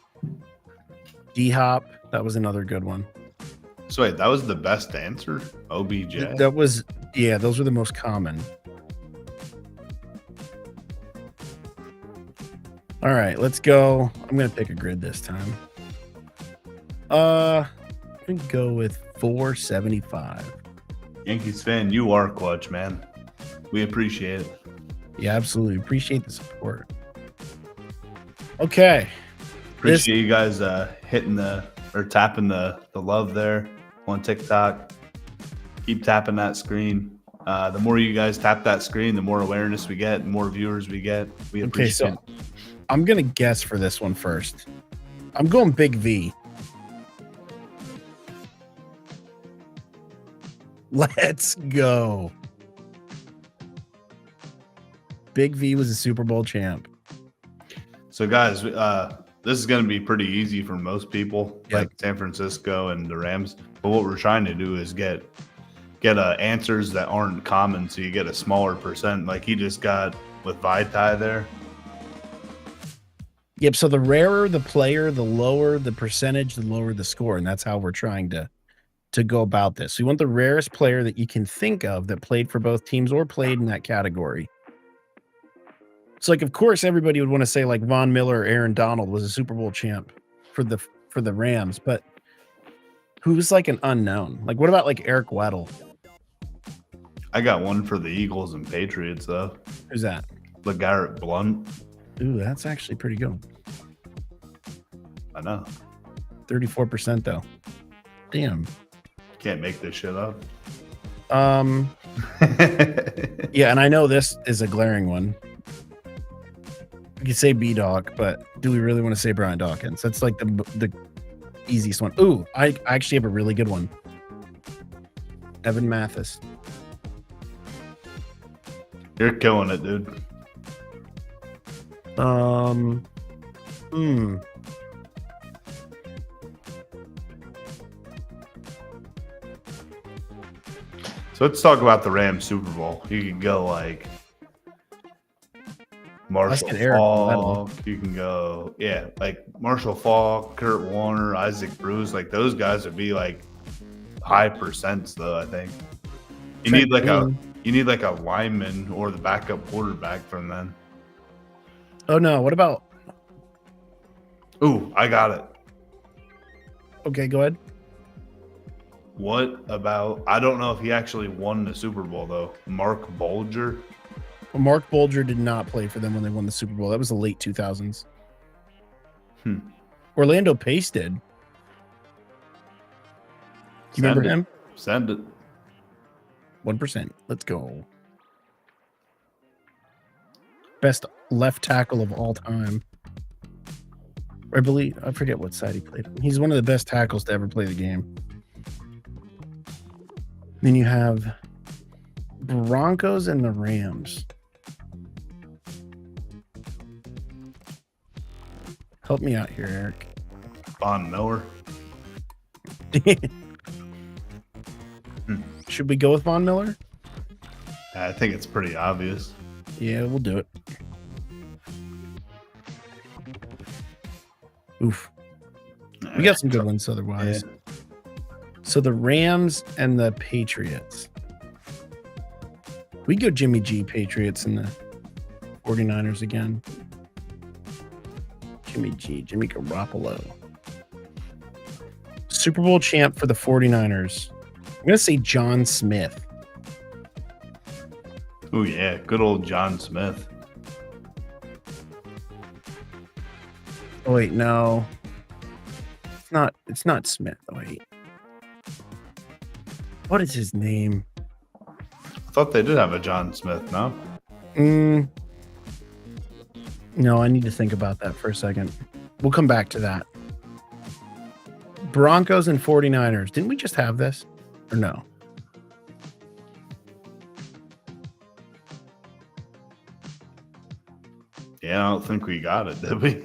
D-Hop, that was another good one. So wait, that was the best answer? OBJ? That was, yeah, those were the most common. All right, let's go. I'm going to pick a grid this time. I'm going to go with 475. Yankees fan, you are clutch, man. We appreciate it. Yeah, absolutely. Appreciate the support. Okay. Appreciate you guys hitting tapping the love there on TikTok. Keep tapping that screen. The more you guys tap that screen, the more awareness we get, the more viewers we get. We Okay, appreciate so I'm gonna guess for this one first. I'm going Big V. Let's go. Big V was a Super Bowl champ. So, guys, this is going to be pretty easy for most people, Yep. like San Francisco and the Rams. But what we're trying to do is get answers that aren't common, so you get a smaller percent, like he just got with Vitae there. Yep. So the rarer the player, the lower the percentage, the lower the score, and that's how we're trying to go about this. So you want the rarest player that you can think of that played for both teams or played in that category. So, like, of course, everybody would want to say like Von Miller or Aaron Donald was a Super Bowl champ for the Rams, but who's like an unknown? Like, what about like Eric Weddle? I got one for the Eagles and Patriots, though. Who's that? LeGarrette Blount. Ooh, that's actually pretty good. I know. 34% though. Damn. Can't make this shit up. Yeah, and I know this is a glaring one. We could say B-Dog, but do we really want to say Brian Dawkins? That's like the easiest one. Ooh, I actually have a really good one. Evan Mathis. You're killing it, dude. So let's talk about the Rams Super Bowl. You can go like Marshall Faulk. You can go, like Marshall Faulk, Kurt Warner, Isaac Bruce. Like those guys would be like high percents, though. I think you need like a lineman or the backup quarterback from them. Oh no! What about? Ooh, I got it. Okay, go ahead. What about? I don't know if he actually won the Super Bowl though. Mark Bulger. Well, Mark Bulger did not play for them when they won the Super Bowl. That was the late 2000s. Orlando Pace did. Do you remember him? Send it. 1%. Let's go. Best left tackle of all time. I forget what side he played on. He's one of the best tackles to ever play the game. Then you have Broncos and the Rams. Help me out here, Eric. Von Miller. Should we go with Von Miller? I think it's pretty obvious. Yeah, we'll do it. Oof. We got some good ones otherwise. Yeah. So the Rams and the Patriots. We go Jimmy G, Patriots, and the 49ers again. Jimmy Jimmy Garoppolo. Super Bowl champ for the 49ers. I'm going to say John Smith. Oh, yeah. Good old John Smith. Oh, wait, no. It's not Smith. Oh, wait. What is his name? I thought they did have a John Smith, no? No, I need to think about that for a second. We'll come back to that. Broncos and 49ers. Didn't we just have this? Or no? Yeah, I don't think we got it, did we?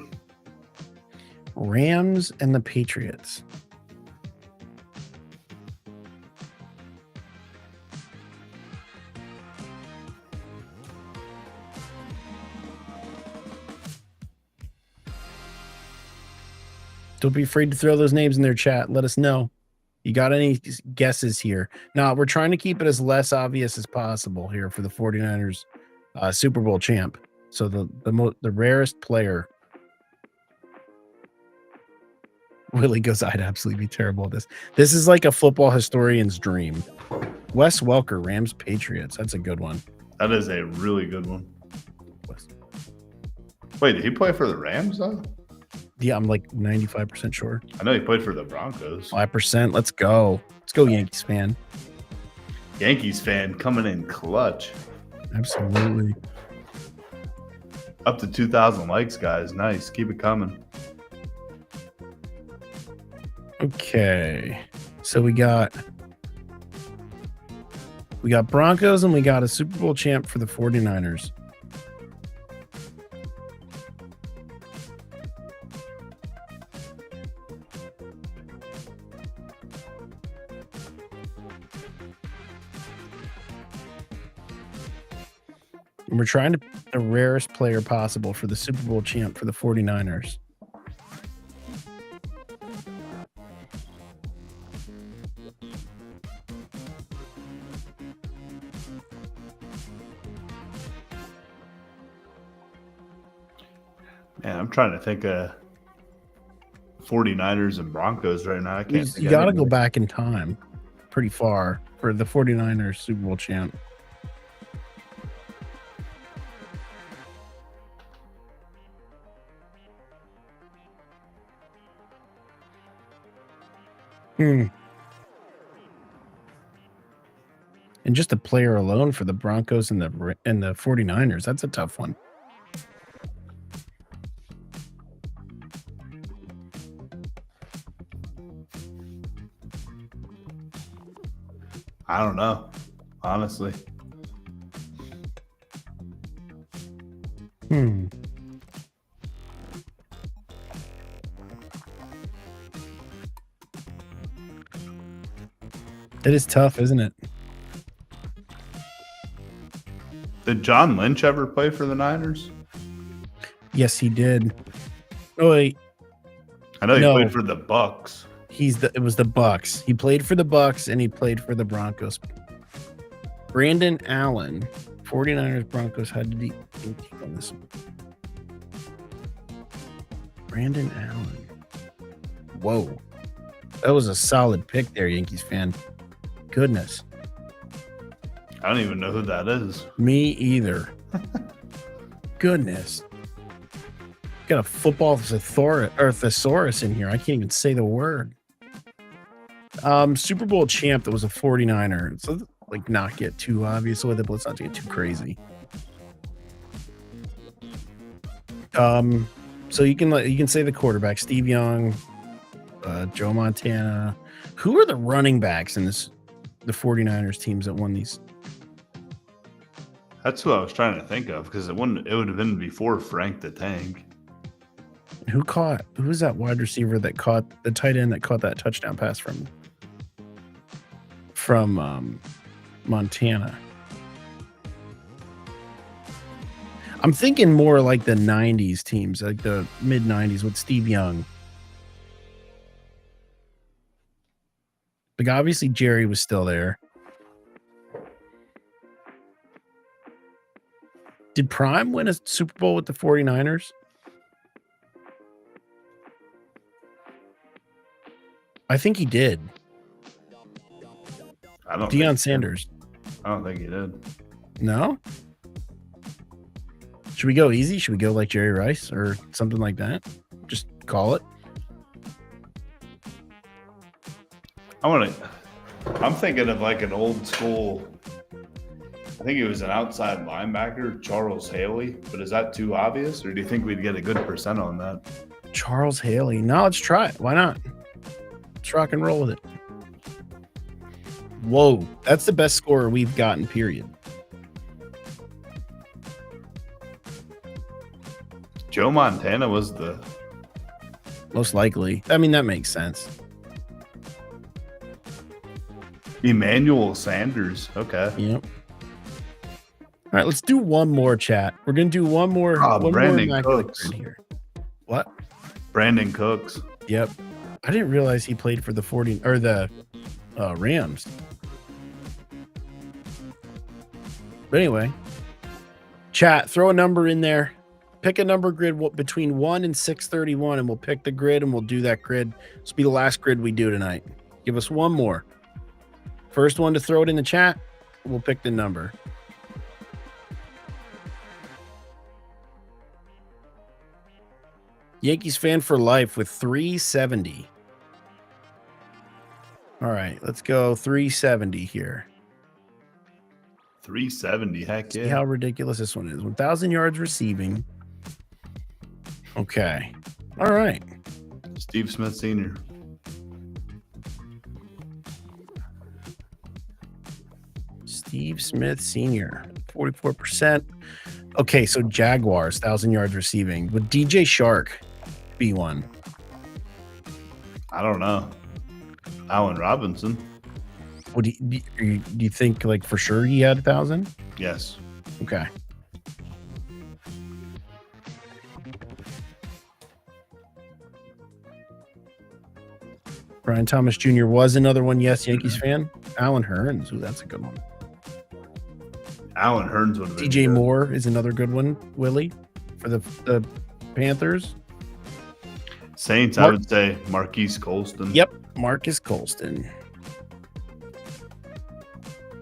Rams and the Patriots. Don't be afraid to throw those names in their chat. Let us know. You got any guesses here? No, we're trying to keep it as less obvious as possible here for the 49ers Super Bowl champ. So the rarest player. Willie goes, I'd absolutely be terrible at this. This is like a football historian's dream. Wes Welker, Rams Patriots. That's a good one. That is a really good one. Wes- Wait, did he play for the Rams though? Yeah, I'm like 95% sure. I know he played for the Broncos. 5%. Let's go. Let's go, Yankees fan. Yankees fan coming in clutch. Absolutely. Up to 2,000 likes, guys. Nice. Keep it coming. Okay. So we got Broncos and we got a Super Bowl champ for the 49ers. And we're trying to pick the rarest player possible for the Super Bowl champ for the 49ers. Man, I'm trying to think of 49ers and Broncos right now. I can't think You of got to go anybody. back in time pretty far for the 49ers Super Bowl champ. And just a player alone for the Broncos and the 49ers, that's a tough one. I don't know, honestly. It is tough, isn't it? Did John Lynch ever play for the Niners? Yes, he did. Oh wait, I know he No. played for the Bucks. it was the Bucks. He played for the Bucks and he played for the Broncos. Brandon Allen, 49ers Broncos had to be on this one. Brandon Allen. Whoa. That was a solid pick there, Yankees fan. Goodness. I don't even know who that is. Me either. Goodness. Got a football thesaurus in here. I can't even say the word. Super Bowl champ that was a 49er. So like not get too obvious with it, but let's not get too crazy. So you can say the quarterback, Steve Young, Joe Montana. Who are the running backs in the 49ers teams that won these? That's what I was trying to think of because it would have been before Frank the Tank. Who was that wide receiver that caught the tight end that caught that touchdown pass from Montana? I'm thinking more like the 90s teams, like the mid 90s with Steve Young. Like obviously Jerry was still there. Did Prime win a Super Bowl with the 49ers? I think he did. I don't. Deion Sanders. I don't think he did. No? Should we go easy? Should we go like Jerry Rice or something like that? Just call it. I'm thinking of like an old school. I think it was an outside linebacker, Charles Haley. But is that too obvious, or do you think we'd get a good percent on that? Charles Haley. No, let's try it. Why not? Let's rock and roll with it. Whoa, that's the best scorer we've gotten, period. Joe Montana was the. Most likely. I mean, that makes sense. Emmanuel Sanders. Okay. Yep. All right, let's do one more, chat. We're gonna do one more. One Brandon more immaculate Cooks. grid here. What? Brandon Cooks. Yep. I didn't realize he played for the Rams. But anyway, chat, throw a number in there. Pick a number grid between 1 and 631, and we'll pick the grid and we'll do that grid. This will be the last grid we do tonight. Give us one more First one to throw it in the chat, we'll pick the number. Yankees fan for life with 370. All right, let's go 370 here. 370, heck See yeah. how ridiculous this one is. 1,000 yards receiving. Okay. All right. Steve Smith Sr. Steve Smith Sr. 44%. Okay, so Jaguars, 1,000 yards receiving. Would DJ Shark be one? I don't know. Allen Robinson. Do you think like for sure he had 1,000? Yes. Okay. Brian Thomas Jr. was another one. Yes, Yankees fan. Alan Hearns. Ooh, that's a good one. Allen Hearns would have been DJ good. Moore is another good one. Willie for the Panthers. Saints, I Mark- would say Marquise Colston. Yep, Marcus Colston.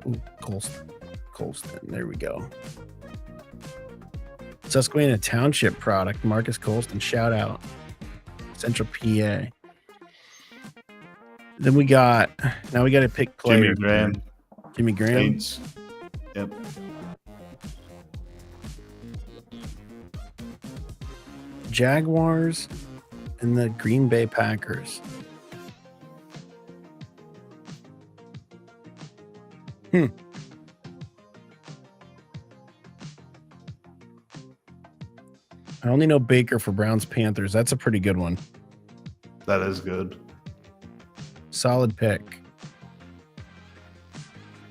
Ooh, Colston. There we go. Susquehanna Township product. Marcus Colston. Shout out. Central PA. Then we got. Now we got to pick players. Jimmy Graham. Jimmy Graham. Saints. Yep. Jaguars and the Green Bay Packers. I only know Baker for Browns Panthers. That's a pretty good one. That is good. Solid pick.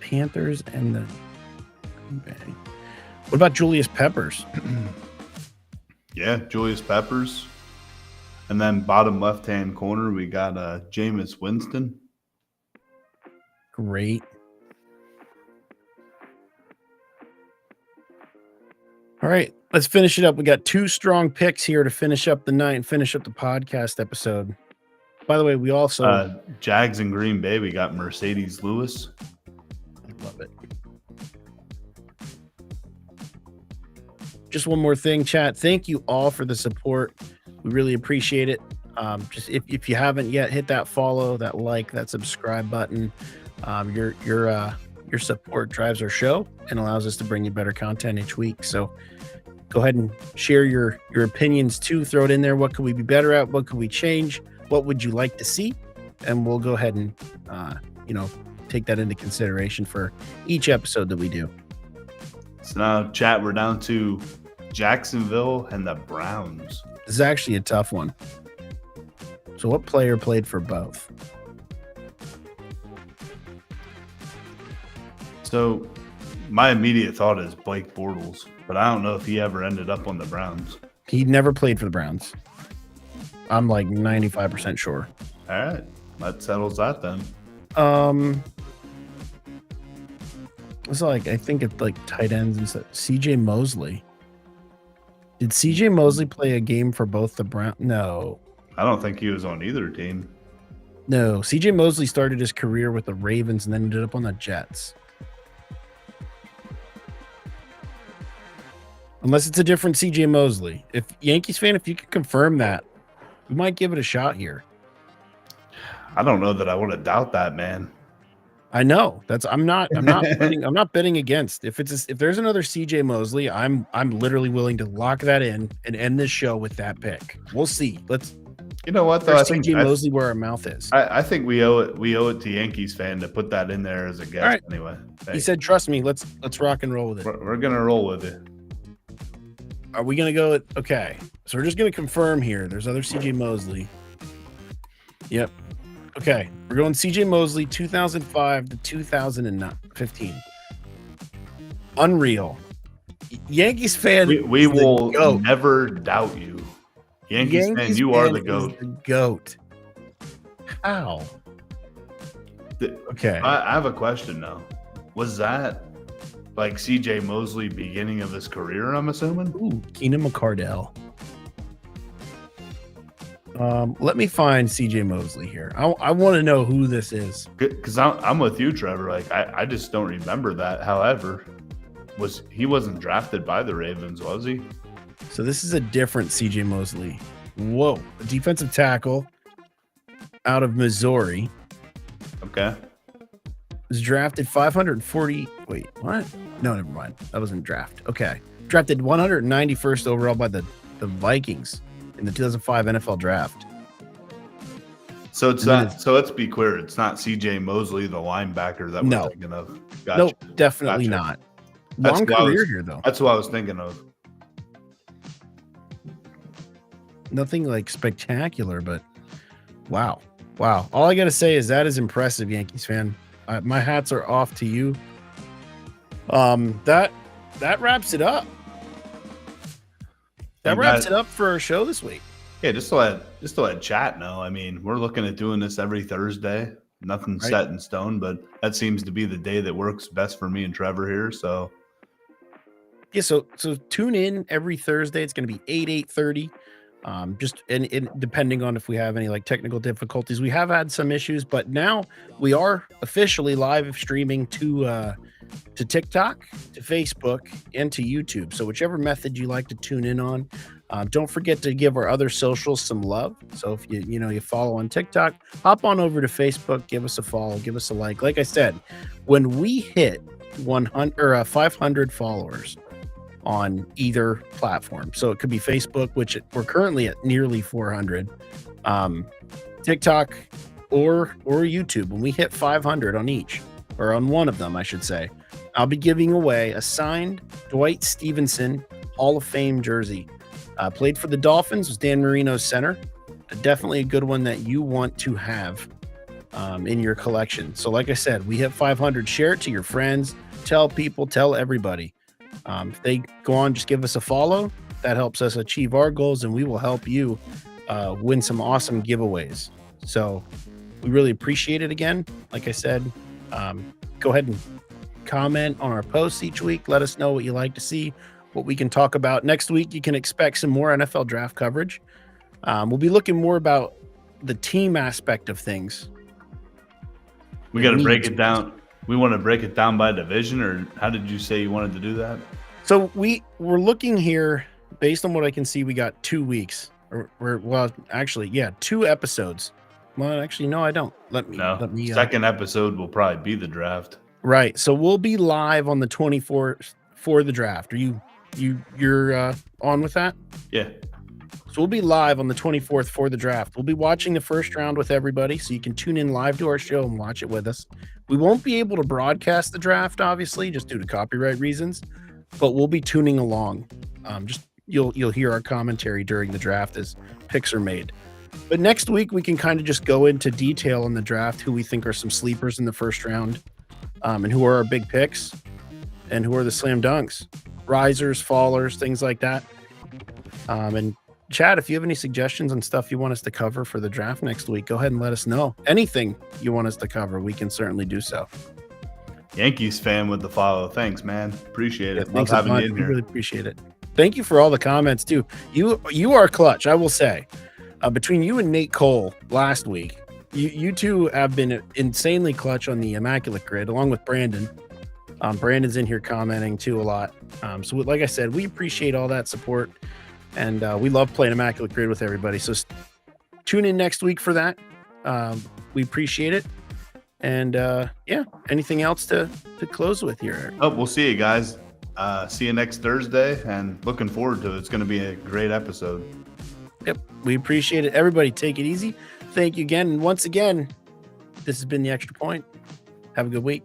Panthers and the Green Bay. What about Julius Peppers? Yeah, Julius Peppers. And then bottom left-hand corner, we got Jameis Winston. Great. All right, let's finish it up. We got two strong picks here to finish up the night and finish up the podcast episode. By the way, we also Jags and Green Bay, we got Mercedes Lewis. love it. Just one more thing, chat. Thank you all for the support. We really appreciate it. Just if you haven't yet, hit that follow, that like, that subscribe button. Your support drives our show and allows us to bring you better content each week. So go ahead and share your opinions too. Throw it in there. What could we be better at? What could we change? What would you like to see? And we'll go ahead and take that into consideration for each episode that we do. So now, chat, we're down to Jacksonville and the Browns. This is actually a tough one. So what player played for both? So my immediate thought is Blake Bortles, but I don't know if he ever ended up on the Browns. He never played for the Browns. I'm like 95% sure. All right, that settles that then. It's like, I think it's like tight ends and stuff. CJ Mosley. Did CJ Mosley play a game for both the Browns? No. I don't think he was on either team. No. CJ Mosley started his career with the Ravens and then ended up on the Jets. Unless it's a different CJ Mosley. If Yankees fan, if you can confirm that, we might give it a shot here. I don't know that I want to doubt that, man. I know I'm not betting against. If there's another CJ Mosley, I'm literally willing to lock that in and end this show with that pick. We'll see. You know what though? I think CJ Mosley where our mouth is. I think we owe it to Yankees fan to put that in there as a guess. Right. Anyway, He said, "Trust me. Let's rock and roll with it." we're gonna roll with it. Are we gonna go? Okay, so we're just gonna confirm here. There's other CJ Mosley. Yep. Okay, we're going CJ Mosley, 2005 to 2015. Unreal. Yankees fan. We is the will GOAT. never doubt you. Yankees fan, you are the is GOAT. the GOAT. How? Okay. I have a question now. Was that like CJ Mosley beginning of his career, I'm assuming? Ooh, Keenan McCardell. Let me find CJ Mosley here. I want to know who this is. Because I'm with you, Trevor. Like I just don't remember that. However, he wasn't drafted by the Ravens, was he? So this is a different CJ Mosley. Whoa, a defensive tackle out of Missouri. Okay. Was drafted 540. Wait, what? No, never mind. That wasn't draft. Okay. Drafted 191st overall by the Vikings in the 2005 NFL draft. So it's not. So let's be clear. It's not C.J. Mosley, the linebacker that we're thinking of. Gotcha. Nope, definitely not. Long career here, though. That's what I was thinking of. Nothing like spectacular, but wow. All I got to say is that is impressive, Yankees fan. My hats are off to you. That wraps it up. That wraps it up for our show this week. Yeah, just to let chat know. I mean, we're looking at doing this every Thursday. Nothing set in stone, but that seems to be the day that works best for me and Trevor here. So yeah, so tune in every Thursday. It's going to be 8:30. Just and depending on if we have any like technical difficulties. We have had some issues, but now we are officially live streaming to TikTok, to Facebook, and to YouTube. So whichever method you like to tune in on. Don't forget to give our other socials some love. So if you follow on TikTok, hop on over to Facebook, give us a follow, give us a like. Like I said, when we hit 100 or 500 followers on either platform, so it could be Facebook, which we're currently at nearly 400, TikTok or YouTube. When we hit 500 on each, or on one of them, I should say, I'll be giving away a signed Dwight Stevenson Hall of Fame jersey. Played for the Dolphins, was Dan Marino's center. Definitely a good one that you want to have in your collection. So like I said, we hit 500. Share it to your friends. Tell people, tell everybody. If they go on, just give us a follow. That helps us achieve our goals, and we will help you win some awesome giveaways. So we really appreciate it again. Like I said, go ahead and comment on our posts each week. Let us know what you like to see, what we can talk about. Next week, you can expect some more NFL draft coverage. We'll be looking more about the team aspect of things. We got to break it down. We want to break it down by division, or how did you say you wanted to do that? So we're looking here, based on what I can see, we got 2 weeks. Two episodes. Well, actually, no, I don't. Let me. Second episode will probably be the draft. Right. So we'll be live on the 24th for the draft. Are you're on with that? Yeah. So we'll be live on the 24th for the draft. We'll be watching the first round with everybody, so you can tune in live to our show and watch it with us. We won't be able to broadcast the draft, obviously, just due to copyright reasons, but we'll be tuning along. You'll hear our commentary during the draft as picks are made. But next week we can kind of just go into detail on the draft, who we think are some sleepers in the first round, and who are our big picks, and who are the slam dunks, risers, fallers, things like that. And Chad, if you have any suggestions on stuff you want us to cover for the draft next week, go ahead and let us know. Anything you want us to cover, we can certainly do so. Yankees fan with the follow. Thanks, man. Appreciate it. Love having you in here. Really appreciate it. Thank you for all the comments too. You are clutch, I will say. Between you and Nate Cole last week, you two have been insanely clutch on the Immaculate Grid, along with Brandon. Brandon's in here commenting too a lot. So like I said, we appreciate all that support. And we love playing Immaculate Grid with everybody. So tune in next week for that. We appreciate it. And anything else to close with here? Oh, we'll see you guys. See you next Thursday, and looking forward to it. It's going to be a great episode. Yep, we appreciate it. Everybody, take it easy. Thank you again. And once again, this has been The Extra Point. Have a good week.